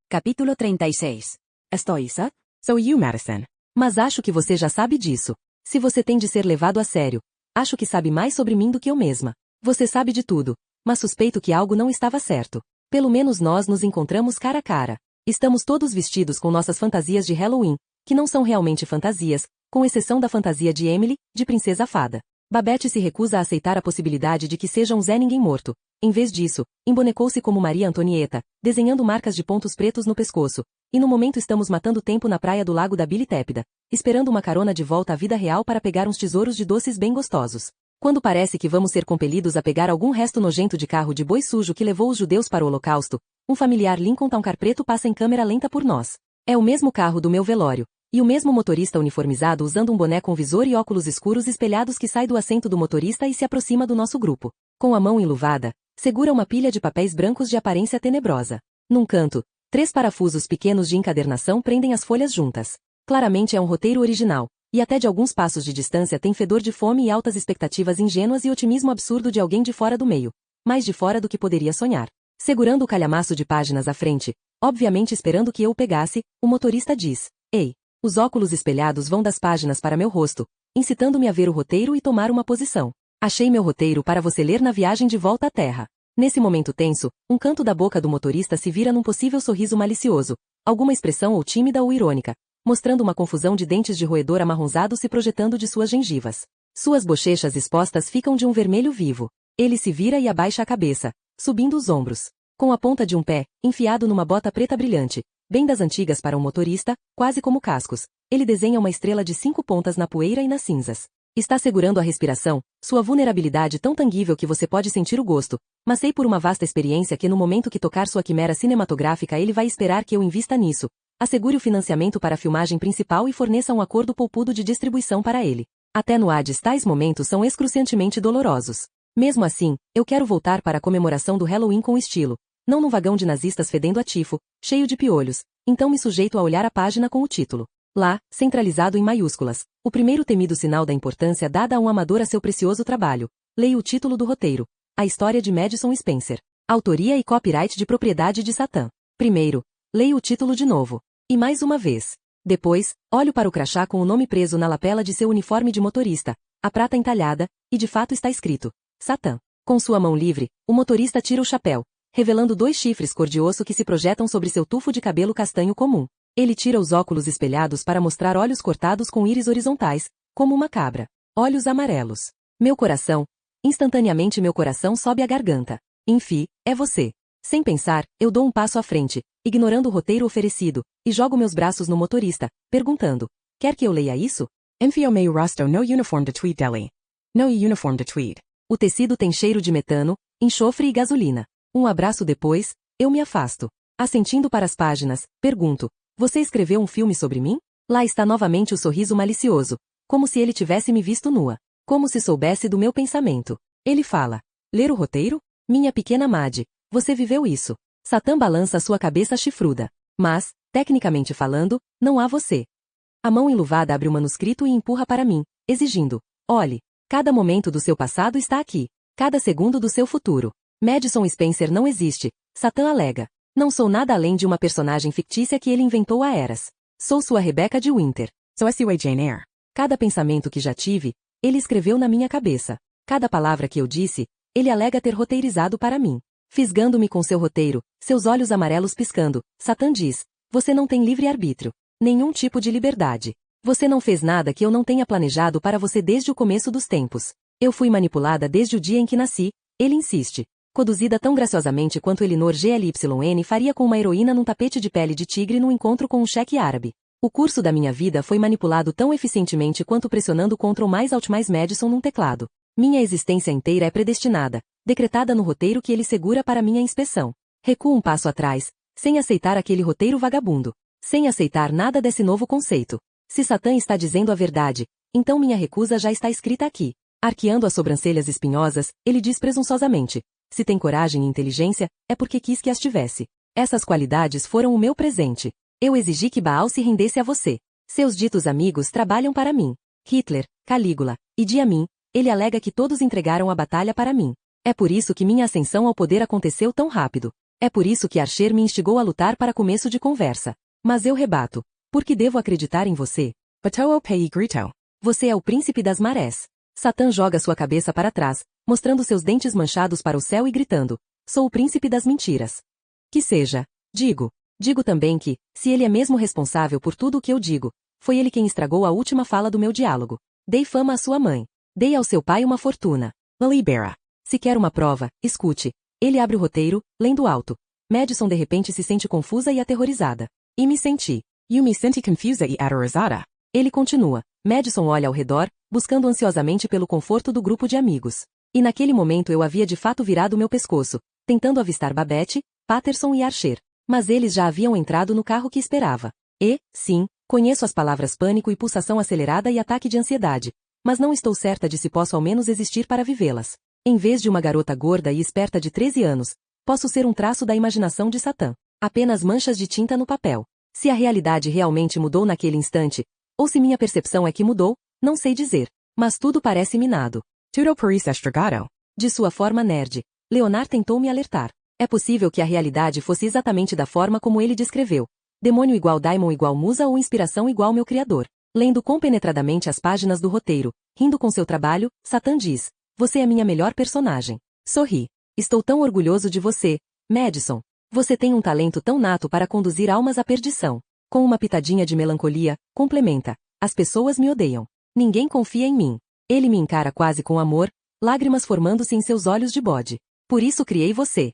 Capítulo 36. Estou certo? So you, Madison. Mas acho que você já sabe disso. Se você tem de ser levado a sério, acho que sabe mais sobre mim do que eu mesma. Você sabe de tudo, mas suspeito que algo não estava certo. Pelo menos nós nos encontramos cara a cara. Estamos todos vestidos com nossas fantasias de Halloween, que não são realmente fantasias, com exceção da fantasia de Emily, de princesa fada. Babette se recusa a aceitar a possibilidade de que seja um Zé Ninguém morto. Em vez disso, embonecou-se como Maria Antonieta, desenhando marcas de pontos pretos no pescoço, e no momento estamos matando tempo na praia do lago da Billy Tépida, esperando uma carona de volta à vida real para pegar uns tesouros de doces bem gostosos. Quando parece que vamos ser compelidos a pegar algum resto nojento de carro de boi sujo que levou os judeus para o Holocausto, um familiar Lincoln Town Car preto passa em câmera lenta por nós. É o mesmo carro do meu velório, e o mesmo motorista uniformizado usando um boné com visor e óculos escuros espelhados que sai do assento do motorista e se aproxima do nosso grupo. Com a mão enluvada, segura uma pilha de papéis brancos de aparência tenebrosa. Num canto, 3 parafusos pequenos de encadernação prendem as folhas juntas. Claramente é um roteiro original, e até de alguns passos de distância tem fedor de fome e altas expectativas ingênuas e otimismo absurdo de alguém de fora do meio. Mais de fora do que poderia sonhar. Segurando o calhamaço de páginas à frente, obviamente esperando que eu o pegasse, o motorista diz: "Ei." Os óculos espelhados vão das páginas para meu rosto, incitando-me a ver o roteiro e tomar uma posição. "Achei meu roteiro para você ler na viagem de volta à Terra." Nesse momento tenso, um canto da boca do motorista se vira num possível sorriso malicioso, alguma expressão ou tímida ou irônica, mostrando uma confusão de dentes de roedor amarronzados se projetando de suas gengivas. Suas bochechas expostas ficam de um vermelho vivo. Ele se vira e abaixa a cabeça, subindo os ombros. Com a ponta de um pé, enfiado numa bota preta brilhante, bem das antigas para um motorista, quase como cascos, ele desenha uma estrela de 5 pontas na poeira e nas cinzas. Está segurando a respiração, sua vulnerabilidade tão tangível que você pode sentir o gosto, mas sei por uma vasta experiência que no momento que tocar sua quimera cinematográfica ele vai esperar que eu invista nisso, assegure o financiamento para a filmagem principal e forneça um acordo poupudo de distribuição para ele. Até no Hades tais momentos são excruciantemente dolorosos. Mesmo assim, eu quero voltar para a comemoração do Halloween com estilo, não num vagão de nazistas fedendo a tifo, cheio de piolhos, então me sujeito a olhar a página com o título. Lá, centralizado em maiúsculas, o primeiro temido sinal da importância dada a um amador a seu precioso trabalho. Leio o título do roteiro. A história de Madison Spencer. Autoria e copyright de propriedade de Satã. Primeiro, leio o título de novo. E mais uma vez. Depois, olho para o crachá com o nome preso na lapela de seu uniforme de motorista, a prata entalhada, e de fato está escrito: Satã. Com sua mão livre, o motorista tira o chapéu, revelando 2 chifres cor de osso que se projetam sobre seu tufo de cabelo castanho comum. Ele tira os óculos espelhados para mostrar olhos cortados com íris horizontais, como uma cabra. Olhos amarelos. Instantaneamente meu coração sobe à garganta. Enfim, é você. Sem pensar, eu dou um passo à frente, ignorando o roteiro oferecido, e jogo meus braços no motorista, perguntando: "Quer que eu leia isso?" Enfio meio rusto no uniform de tweed deli. No uniform de tweed. O tecido tem cheiro de metano, enxofre e gasolina. Um abraço depois, eu me afasto. Assentindo para as páginas, pergunto: "Você escreveu um filme sobre mim?" Lá está novamente o sorriso malicioso, como se ele tivesse me visto nua. Como se soubesse do meu pensamento. Ele fala: "Ler o roteiro? Minha pequena Mad, você viveu isso." Satã balança sua cabeça chifruda. Mas, tecnicamente falando, não há você. A mão enluvada abre o manuscrito e empurra para mim, exigindo: "Olhe, cada momento do seu passado está aqui. Cada segundo do seu futuro." Madison Spencer não existe, Satã alega. Não sou nada além de uma personagem fictícia que ele inventou há eras. Sou sua Rebecca de Winter. So S.U.A. Jane Eyre. Cada pensamento que já tive, ele escreveu na minha cabeça. Cada palavra que eu disse, ele alega ter roteirizado para mim. Fisgando-me com seu roteiro, seus olhos amarelos piscando, Satã diz: você não tem livre-arbítrio. Nenhum tipo de liberdade. Você não fez nada que eu não tenha planejado para você desde o começo dos tempos. Eu fui manipulada desde o dia em que nasci, ele insiste. Conduzida tão graciosamente quanto Elinor Glyn faria com uma heroína num tapete de pele de tigre num encontro com um cheque árabe. O curso da minha vida foi manipulado tão eficientemente quanto pressionando Ctrl mais Alt mais Madison num teclado. Minha existência inteira é predestinada, decretada no roteiro que ele segura para minha inspeção. Recuo um passo atrás, sem aceitar aquele roteiro vagabundo. Sem aceitar nada desse novo conceito. Se Satã está dizendo a verdade, então minha recusa já está escrita aqui. Arqueando as sobrancelhas espinhosas, ele diz presunçosamente: se tem coragem e inteligência, é porque quis que as tivesse. Essas qualidades foram o meu presente. Eu exigi que Baal se rendesse a você. Seus ditos amigos trabalham para mim. Hitler, Calígula, Idi Amin, ele alega que todos entregaram a batalha para mim. É por isso que minha ascensão ao poder aconteceu tão rápido. É por isso que Archer me instigou a lutar para começo de conversa. Mas eu rebato. Por que devo acreditar em você? Batoo Pei Grito. Você é o príncipe das marés. Satã joga sua cabeça para trás, mostrando seus dentes manchados para o céu e gritando: sou o príncipe das mentiras. Que seja. Digo. Digo também que, se ele é mesmo responsável por tudo o que eu digo, foi ele quem estragou a última fala do meu diálogo. Dei fama à sua mãe. Dei ao seu pai uma fortuna. Libera. Se quer uma prova, escute. Ele abre o roteiro, lendo alto. Madison de repente se sente confusa e aterrorizada. E me senti. Eu me senti confusa e aterrorizada. Ele continua. Madison olha ao redor, buscando ansiosamente pelo conforto do grupo de amigos. E naquele momento eu havia de fato virado meu pescoço, tentando avistar Babette, Patterson e Archer. Mas eles já haviam entrado no carro que esperava. E, sim, conheço as palavras pânico e pulsação acelerada e ataque de ansiedade, mas não estou certa de se posso ao menos existir para vivê-las. Em vez de uma garota gorda e esperta de 13 anos, posso ser um traço da imaginação de Satã. Apenas manchas de tinta no papel. Se a realidade realmente mudou naquele instante, ou se minha percepção é que mudou, não sei dizer. Mas tudo parece minado. Tudo parece estragado. De sua forma nerd, Leonard tentou me alertar. É possível que a realidade fosse exatamente da forma como ele descreveu. Demônio igual daimon igual musa ou inspiração igual meu criador. Lendo compenetradamente as páginas do roteiro, rindo com seu trabalho, Satã diz: você é minha melhor personagem. Sorri. Estou tão orgulhoso de você, Madison. Você tem um talento tão nato para conduzir almas à perdição. Com uma pitadinha de melancolia, complementa: as pessoas me odeiam. Ninguém confia em mim. Ele me encara quase com amor, lágrimas formando-se em seus olhos de bode. Por isso criei você.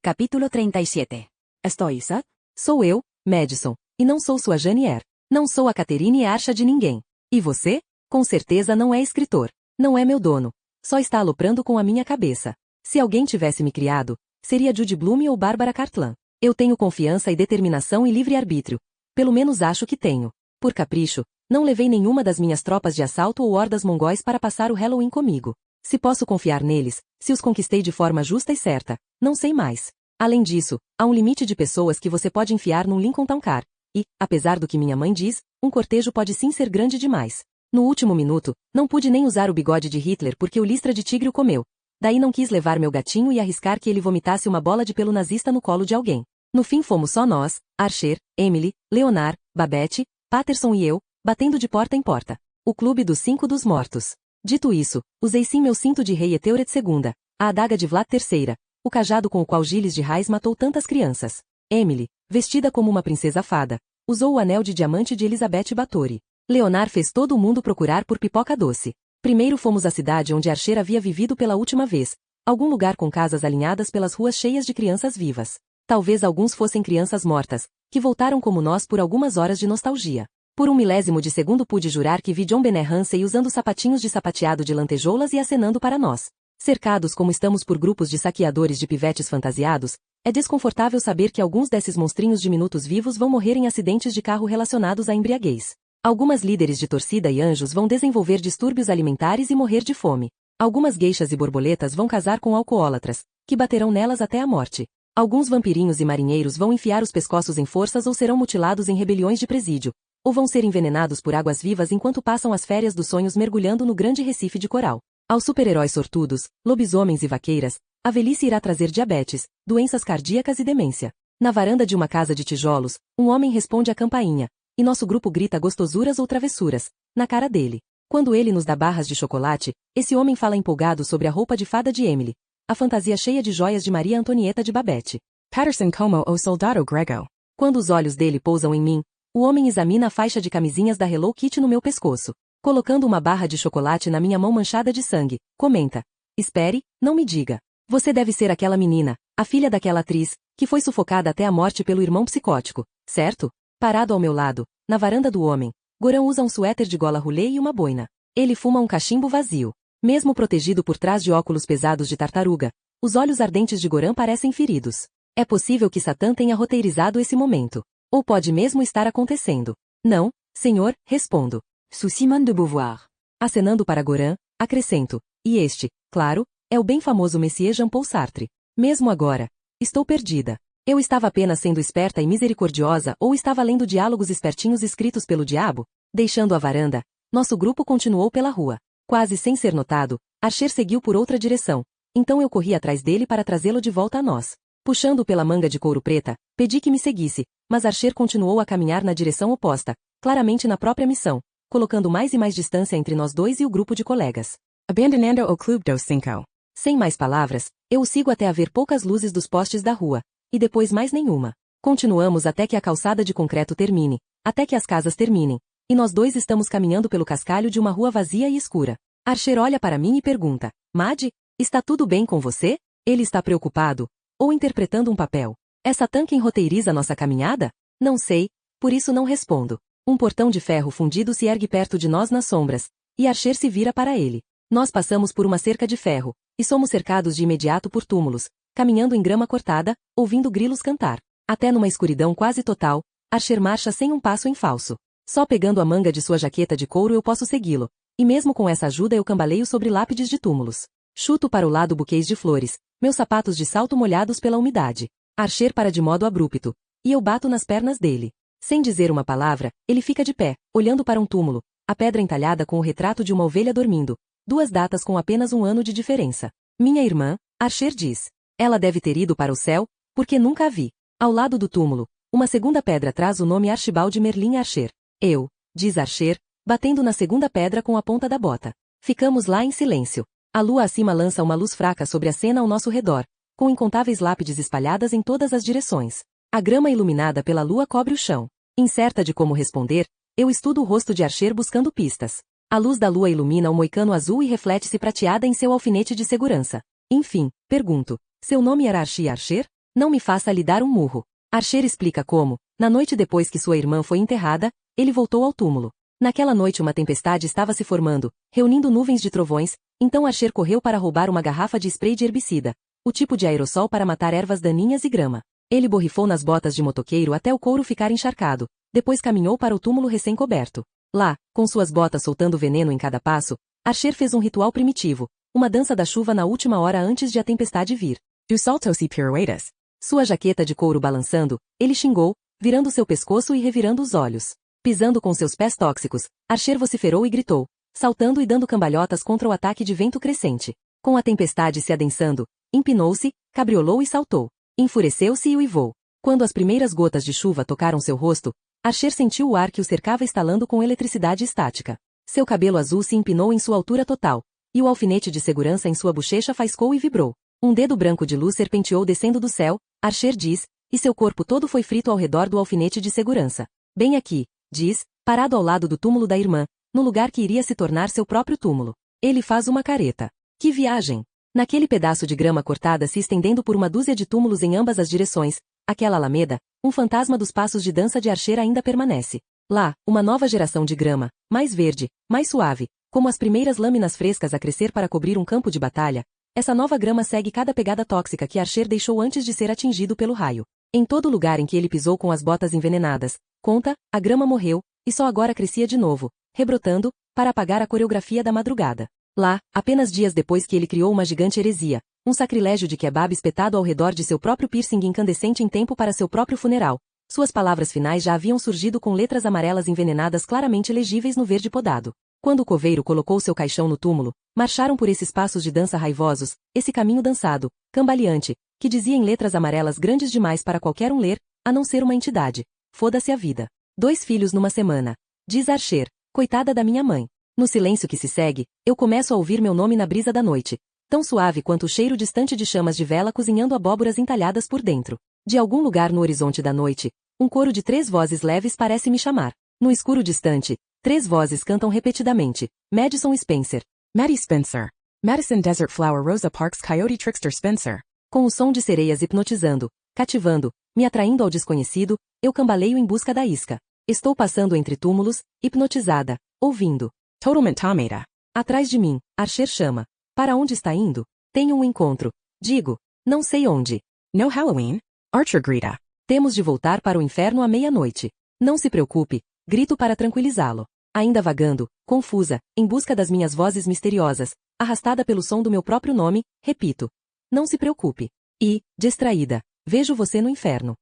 Capítulo 37. Estou Seth? Sou eu, Madison, e não sou sua Janier. Não sou a Catherine Archa de ninguém. E você? Com certeza não é escritor. Não é meu dono. Só está aloprando com a minha cabeça. Se alguém tivesse me criado, seria Judy Blume ou Bárbara Cartlan. Eu tenho confiança e determinação e livre-arbítrio. Pelo menos acho que tenho. Por capricho, não levei nenhuma das minhas tropas de assalto ou hordas mongóis para passar o Halloween comigo. Se posso confiar neles, se os conquistei de forma justa e certa, não sei mais. Além disso, há um limite de pessoas que você pode enfiar num Lincoln Town Car. E, apesar do que minha mãe diz, um cortejo pode sim ser grande demais. No último minuto, não pude nem usar o bigode de Hitler porque o listra de tigre o comeu. Daí não quis levar meu gatinho e arriscar que ele vomitasse uma bola de pelo nazista no colo de alguém. No fim fomos só nós, Archer, Emily, Leonard, Babette, Patterson e eu, batendo de porta em porta. O clube dos 5 dos mortos. Dito isso, usei sim meu cinto de rei Eteuret II, a adaga de Vlad III, o cajado com o qual Gilles de Rais matou tantas crianças. Emily, vestida como uma princesa fada, usou o anel de diamante de Elizabeth Báthory. Leonard fez todo mundo procurar por pipoca doce. Primeiro fomos à cidade onde Archer havia vivido pela última vez, algum lugar com casas alinhadas pelas ruas cheias de crianças vivas. Talvez alguns fossem crianças mortas, que voltaram como nós por algumas horas de nostalgia. Por um milésimo de segundo pude jurar que vi John Benet Ramsey usando sapatinhos de sapateado de lantejoulas e acenando para nós. Cercados como estamos por grupos de saqueadores de pivetes fantasiados, é desconfortável saber que alguns desses monstrinhos diminutos vivos vão morrer em acidentes de carro relacionados à embriaguez. Algumas líderes de torcida e anjos vão desenvolver distúrbios alimentares e morrer de fome. Algumas gueixas e borboletas vão casar com alcoólatras, que baterão nelas até a morte. Alguns vampirinhos e marinheiros vão enfiar os pescoços em forças ou serão mutilados em rebeliões de presídio, ou vão ser envenenados por águas vivas enquanto passam as férias dos sonhos mergulhando no grande recife de coral. Aos super-heróis sortudos, lobisomens e vaqueiras, a velhice irá trazer diabetes, doenças cardíacas e demência. Na varanda de uma casa de tijolos, um homem responde à campainha, e nosso grupo grita gostosuras ou travessuras, na cara dele. Quando ele nos dá barras de chocolate, esse homem fala empolgado sobre a roupa de fada de Emily, a fantasia cheia de joias de Maria Antonieta de Babette. Patterson como o soldado grego. Quando os olhos dele pousam em mim, o homem examina a faixa de camisinhas da Hello Kitty no meu pescoço. Colocando uma barra de chocolate na minha mão manchada de sangue, comenta: espere, não me diga. Você deve ser aquela menina, a filha daquela atriz, que foi sufocada até a morte pelo irmão psicótico, certo? Parado ao meu lado, na varanda do homem, Goran usa um suéter de gola rolê e uma boina. Ele fuma um cachimbo vazio. Mesmo protegido por trás de óculos pesados de tartaruga, os olhos ardentes de Goran parecem feridos. É possível que Satã tenha roteirizado esse momento. Ou pode mesmo estar acontecendo. Não, senhor, respondo. Sous Simone de Beauvoir. Acenando para Goran, acrescento. E este, claro, é o bem famoso Messias Jean-Paul Sartre. Mesmo agora, estou perdida. Eu estava apenas sendo esperta e misericordiosa ou estava lendo diálogos espertinhos escritos pelo diabo? Deixando a varanda, nosso grupo continuou pela rua. Quase sem ser notado, Archer seguiu por outra direção. Então eu corri atrás dele para trazê-lo de volta a nós. Puxando pela manga de couro preta, pedi que me seguisse, mas Archer continuou a caminhar na direção oposta, claramente na própria missão, colocando mais e mais distância entre nós dois e o grupo de colegas. Abandonando o Clube dos Cinco. Sem mais palavras, eu o sigo até haver poucas luzes dos postes da rua, e depois mais nenhuma. Continuamos até que a calçada de concreto termine, até que as casas terminem, e nós dois estamos caminhando pelo cascalho de uma rua vazia e escura. Archer olha para mim e pergunta: Maddie, está tudo bem com você? Ele está preocupado? Ou interpretando um papel? É Satã quem roteiriza nossa caminhada? Não sei, por isso não respondo. Um portão de ferro fundido se ergue perto de nós nas sombras, e Archer se vira para ele. Nós passamos por uma cerca de ferro, e somos cercados de imediato por túmulos, caminhando em grama cortada, ouvindo grilos cantar. Até numa escuridão quase total, Archer marcha sem um passo em falso. Só pegando a manga de sua jaqueta de couro eu posso segui-lo, e mesmo com essa ajuda eu cambaleio sobre lápides de túmulos. Chuto para o lado buquês de flores, meus sapatos de salto molhados pela umidade. Archer para de modo abrupto, e eu bato nas pernas dele. Sem dizer uma palavra, ele fica de pé, olhando para um túmulo, a pedra entalhada com o retrato de uma ovelha dormindo, duas datas com apenas um ano de diferença. Minha irmã, Archer diz. Ela deve ter ido para o céu, porque nunca a vi. Ao lado do túmulo, uma segunda pedra traz o nome Archibald Merlin Archer. Eu, diz Archer, batendo na segunda pedra com a ponta da bota. Ficamos lá em silêncio. A lua acima lança uma luz fraca sobre a cena ao nosso redor, com incontáveis lápides espalhadas em todas as direções. A grama iluminada pela lua cobre o chão. Incerta de como responder, eu estudo o rosto de Archer buscando pistas. A luz da lua ilumina o moicano azul e reflete-se prateada em seu alfinete de segurança. Enfim, pergunto, seu nome era Archie Archer? Não me faça lhe dar um murro. Archer explica como, na noite depois que sua irmã foi enterrada, ele voltou ao túmulo. Naquela noite uma tempestade estava se formando, reunindo nuvens de trovões, então Archer correu para roubar uma garrafa de spray de herbicida, o tipo de aerossol para matar ervas daninhas e grama. Ele borrifou nas botas de motoqueiro até o couro ficar encharcado, depois caminhou para o túmulo recém-coberto. Lá, com suas botas soltando veneno em cada passo, Archer fez um ritual primitivo, uma dança da chuva na última hora antes de a tempestade vir. Dos saltos e piruetas. Sua jaqueta de couro balançando, ele xingou, virando seu pescoço e revirando os olhos. Pisando com seus pés tóxicos, Archer vociferou e gritou, saltando e dando cambalhotas contra o ataque de vento crescente. Com a tempestade se adensando, empinou-se, cabriolou e saltou. Enfureceu-se e uivou. Quando as primeiras gotas de chuva tocaram seu rosto, Archer sentiu o ar que o cercava estalando com eletricidade estática. Seu cabelo azul se empinou em sua altura total, e o alfinete de segurança em sua bochecha faiscou e vibrou. Um dedo branco de luz serpenteou descendo do céu, Archer diz, e seu corpo todo foi frito ao redor do alfinete de segurança. Bem aqui, diz, parado ao lado do túmulo da irmã, no lugar que iria se tornar seu próprio túmulo. Ele faz uma careta. Que viagem! Naquele pedaço de grama cortada se estendendo por uma dúzia de túmulos em ambas as direções, aquela alameda, um fantasma dos passos de dança de Archer ainda permanece. Lá, uma nova geração de grama, mais verde, mais suave, como as primeiras lâminas frescas a crescer para cobrir um campo de batalha, essa nova grama segue cada pegada tóxica que Archer deixou antes de ser atingido pelo raio. Em todo lugar em que ele pisou com as botas envenenadas, conta, a grama morreu, e só agora crescia de novo, rebrotando, para apagar a coreografia da madrugada. Lá, apenas dias depois que ele criou uma gigante heresia, um sacrilégio de kebab espetado ao redor de seu próprio piercing incandescente em tempo para seu próprio funeral, suas palavras finais já haviam surgido com letras amarelas envenenadas claramente legíveis no verde podado. Quando o coveiro colocou seu caixão no túmulo, marcharam por esses passos de dança raivosos, esse caminho dançado, cambaleante, que dizia em letras amarelas grandes demais para qualquer um ler, a não ser uma entidade. Foda-se a vida. 2 filhos numa semana. Diz Archer, coitada da minha mãe. No silêncio que se segue, eu começo a ouvir meu nome na brisa da noite, tão suave quanto o cheiro distante de chamas de vela cozinhando abóboras entalhadas por dentro. De algum lugar no horizonte da noite, um coro de 3 vozes leves parece me chamar. No escuro distante, 3 vozes cantam repetidamente. Madison Spencer. Maddie Spencer. Madison Desert Flower Rosa Parks Coyote Trickster Spencer. Com o som de sereias hipnotizando, cativando, me atraindo ao desconhecido, eu cambaleio em busca da isca. Estou passando entre túmulos, hipnotizada, ouvindo. Totalmente Tomata. Atrás de mim, Archer chama. Para onde está indo? Tenho um encontro. Digo, não sei onde. No Halloween. Archer grita. Temos de voltar para o inferno à meia-noite. Não se preocupe, grito para tranquilizá-lo. Ainda vagando, confusa, em busca das minhas vozes misteriosas, arrastada pelo som do meu próprio nome, repito. Não se preocupe. E, distraída, vejo você no inferno.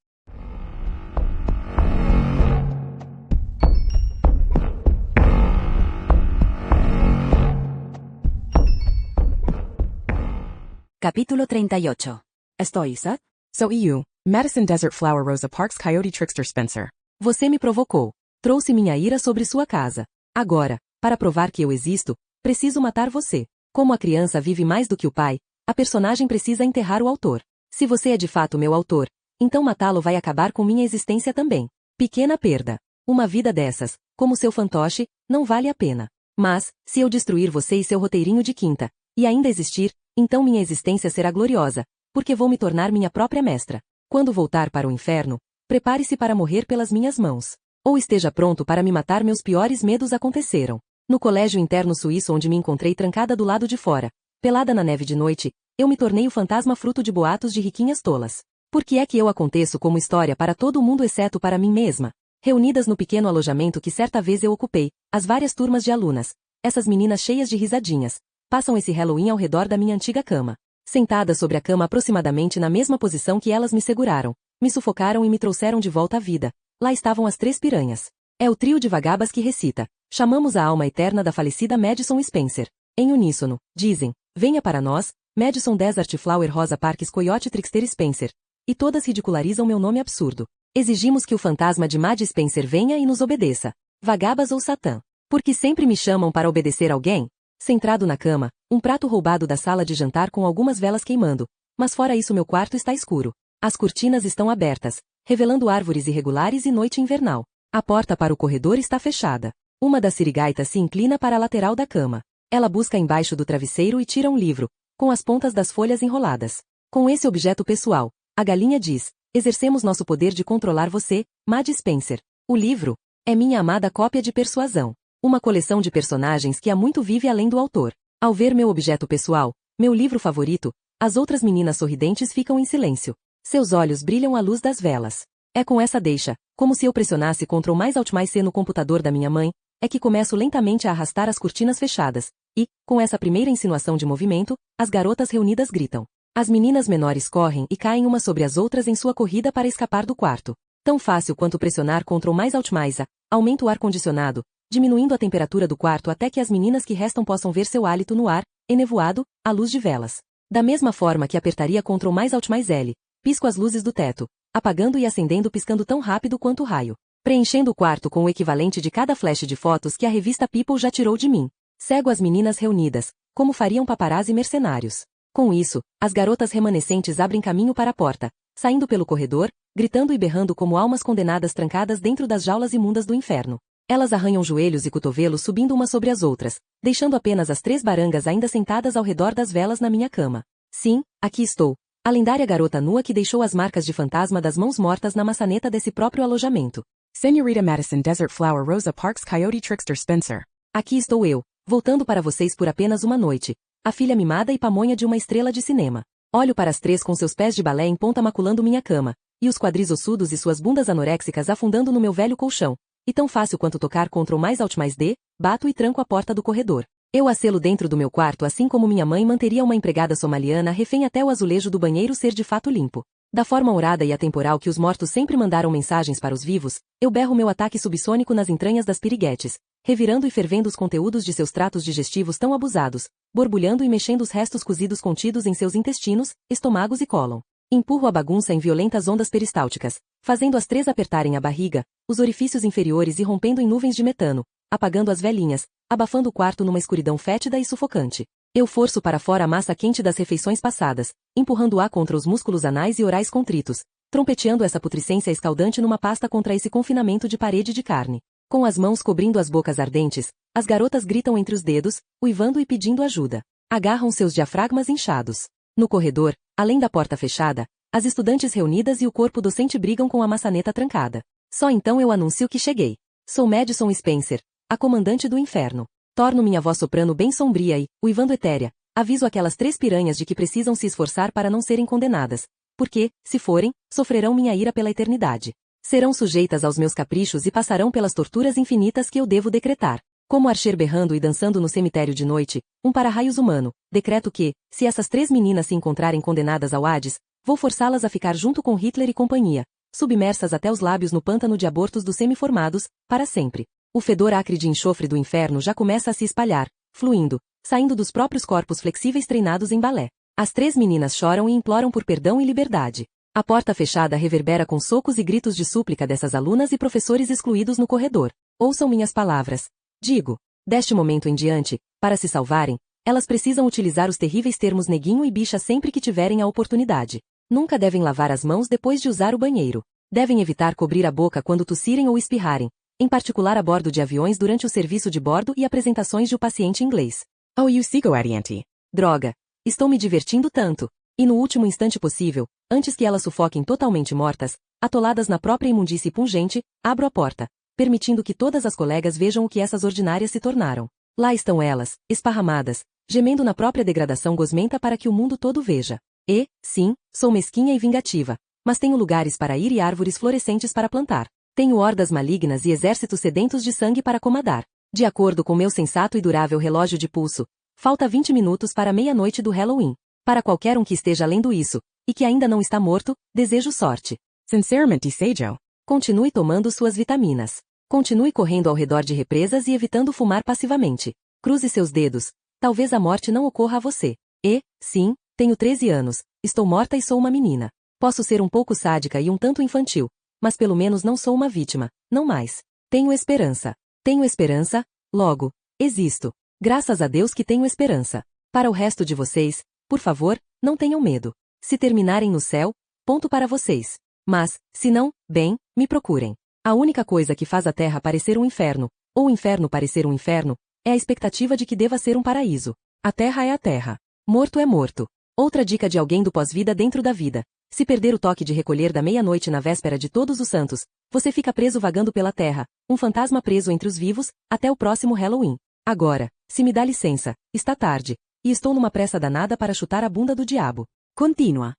Capítulo 38. Estoy sad? So you, Madison Desert Flower Rosa Parks Coyote Trickster Spencer. Você me provocou. Trouxe minha ira sobre sua casa. Agora, para provar que eu existo, preciso matar você. Como a criança vive mais do que o pai, a personagem precisa enterrar o autor. Se você é de fato meu autor, então matá-lo vai acabar com minha existência também. Pequena perda. Uma vida dessas, como seu fantoche, não vale a pena. Mas, se eu destruir você e seu roteirinho de quinta, e ainda existir, então minha existência será gloriosa, porque vou me tornar minha própria mestra. Quando voltar para o inferno, prepare-se para morrer pelas minhas mãos. Ou esteja pronto para me matar. Meus piores medos aconteceram. No colégio interno suíço onde me encontrei trancada do lado de fora, pelada na neve de noite, eu me tornei o fantasma fruto de boatos de riquinhas tolas. Por que é que eu aconteço como história para todo mundo exceto para mim mesma? Reunidas no pequeno alojamento que certa vez eu ocupei, as várias turmas de alunas, essas meninas cheias de risadinhas, passam esse Halloween ao redor da minha antiga cama. Sentadas sobre a cama aproximadamente na mesma posição que elas me seguraram, me sufocaram e me trouxeram de volta à vida. Lá estavam as 3 piranhas. É o trio de vagabas que recita. Chamamos a alma eterna da falecida Madison Spencer. Em uníssono, dizem, venha para nós, Madison Desert Flower Rosa Parks Coyote Trickster Spencer. E todas ridicularizam meu nome absurdo. Exigimos que o fantasma de Maddie Spencer venha e nos obedeça. Vagabas ou Satã. Porque sempre me chamam para obedecer alguém? Centrado na cama, um prato roubado da sala de jantar com algumas velas queimando, mas fora isso meu quarto está escuro. As cortinas estão abertas, revelando árvores irregulares e noite invernal. A porta para o corredor está fechada. Uma das sirigaitas se inclina para a lateral da cama. Ela busca embaixo do travesseiro e tira um livro, com as pontas das folhas enroladas. Com esse objeto pessoal, a galinha diz, exercemos nosso poder de controlar você, Maddie Spencer. O livro é minha amada cópia de persuasão. Uma coleção de personagens que há muito vive além do autor. Ao ver meu objeto pessoal, meu livro favorito, as outras meninas sorridentes ficam em silêncio. Seus olhos brilham à luz das velas. É com essa deixa, como se eu pressionasse Ctrl mais Alt mais C no computador da minha mãe, é que começo lentamente a arrastar as cortinas fechadas. E, com essa primeira insinuação de movimento, as garotas reunidas gritam. As meninas menores correm e caem umas sobre as outras em sua corrida para escapar do quarto. Tão fácil quanto pressionar Ctrl mais Alt mais A, aumenta o ar-condicionado, diminuindo a temperatura do quarto até que as meninas que restam possam ver seu hálito no ar, enevoado, à luz de velas. Da mesma forma que apertaria Ctrl mais Alt mais L, pisco as luzes do teto, apagando e acendendo piscando tão rápido quanto o raio, preenchendo o quarto com o equivalente de cada flash de fotos que a revista People já tirou de mim. Cego as meninas reunidas, como fariam paparazzi mercenários. Com isso, as garotas remanescentes abrem caminho para a porta, saindo pelo corredor, gritando e berrando como almas condenadas trancadas dentro das jaulas imundas do inferno. Elas arranham joelhos e cotovelos subindo umas sobre as outras, deixando apenas as 3 barangas ainda sentadas ao redor das velas na minha cama. Sim, aqui estou, a lendária garota nua que deixou as marcas de fantasma das mãos mortas na maçaneta desse próprio alojamento. Señorita Madison Desert Flower Rosa Parks Coyote Trickster Spencer. Aqui estou eu, voltando para vocês por apenas uma noite, a filha mimada e pamonha de uma estrela de cinema. Olho para as 3 com seus pés de balé em ponta maculando minha cama, e os quadris ossudos e suas bundas anoréxicas afundando no meu velho colchão. E tão fácil quanto tocar Ctrl mais Alt mais D, bato e tranco a porta do corredor. Eu a selo dentro do meu quarto assim como minha mãe manteria uma empregada somaliana refém até o azulejo do banheiro ser de fato limpo. Da forma ourada e atemporal que os mortos sempre mandaram mensagens para os vivos, eu berro meu ataque subsônico nas entranhas das piriguetes, revirando e fervendo os conteúdos de seus tratos digestivos tão abusados, borbulhando e mexendo os restos cozidos contidos em seus intestinos, estômagos e cólon. Empurro a bagunça em violentas ondas peristálticas, fazendo as 3 apertarem a barriga, os orifícios inferiores e rompendo em nuvens de metano, apagando as velhinhas, abafando o quarto numa escuridão fétida e sufocante. Eu forço para fora a massa quente das refeições passadas, empurrando-a contra os músculos anais e orais contritos, trompeteando essa putricência escaldante numa pasta contra esse confinamento de parede de carne. Com as mãos cobrindo as bocas ardentes, as garotas gritam entre os dedos, uivando e pedindo ajuda. Agarram seus diafragmas inchados. No corredor, além da porta fechada, as estudantes reunidas e o corpo docente brigam com a maçaneta trancada. Só então eu anuncio que cheguei. Sou Madison Spencer, a comandante do inferno. Torno minha voz soprano bem sombria e, uivando etérea, aviso aquelas 3 piranhas de que precisam se esforçar para não serem condenadas, porque, se forem, sofrerão minha ira pela eternidade. Serão sujeitas aos meus caprichos e passarão pelas torturas infinitas que eu devo decretar. Como Archer berrando e dançando no cemitério de noite, um para-raios humano, decreto que, se essas 3 meninas se encontrarem condenadas ao Hades, vou forçá-las a ficar junto com Hitler e companhia, submersas até os lábios no pântano de abortos dos semiformados, para sempre. O fedor acre de enxofre do inferno já começa a se espalhar, fluindo, saindo dos próprios corpos flexíveis treinados em balé. As 3 meninas choram e imploram por perdão e liberdade. A porta fechada reverbera com socos e gritos de súplica dessas alunas e professores excluídos no corredor. Ouçam minhas palavras. Digo, deste momento em diante, para se salvarem, elas precisam utilizar os terríveis termos neguinho e bicha sempre que tiverem a oportunidade. Nunca devem lavar as mãos depois de usar o banheiro. Devem evitar cobrir a boca quando tossirem ou espirrarem, em particular a bordo de aviões durante o serviço de bordo e apresentações de o paciente inglês. Oh, you sigo adiante. Droga! Estou me divertindo tanto. E no último instante possível, antes que elas sufoquem totalmente mortas, atoladas na própria imundície pungente, abro a porta, permitindo que todas as colegas vejam o que essas ordinárias se tornaram. Lá estão elas, esparramadas, gemendo na própria degradação gosmenta para que o mundo todo veja. E, sim, sou mesquinha e vingativa, mas tenho lugares para ir e árvores florescentes para plantar. Tenho hordas malignas e exércitos sedentos de sangue para comandar. De acordo com meu sensato e durável relógio de pulso, falta 20 minutos para meia-noite do Halloween. Para qualquer um que esteja lendo isso, e que ainda não está morto, desejo sorte. Sinceramente, Seijo. Continue tomando suas vitaminas. Continue correndo ao redor de represas e evitando fumar passivamente. Cruze seus dedos. Talvez a morte não ocorra a você. E, sim, tenho 13 anos, estou morta e sou uma menina. Posso ser um pouco sádica e um tanto infantil, mas pelo menos não sou uma vítima, não mais. Tenho esperança. Tenho esperança, logo, existo. Graças a Deus que tenho esperança. Para o resto de vocês, por favor, não tenham medo. Se terminarem no céu, ponto para vocês. Mas, se não, bem, me procurem. A única coisa que faz a Terra parecer um inferno, ou o inferno parecer um inferno, é a expectativa de que deva ser um paraíso. A Terra é a Terra. Morto é morto. Outra dica de alguém do pós-vida dentro da vida. Se perder o toque de recolher da meia-noite na véspera de Todos os Santos, você fica preso vagando pela Terra, um fantasma preso entre os vivos, até o próximo Halloween. Agora, se me dá licença, está tarde, e estou numa pressa danada para chutar a bunda do diabo. Continua.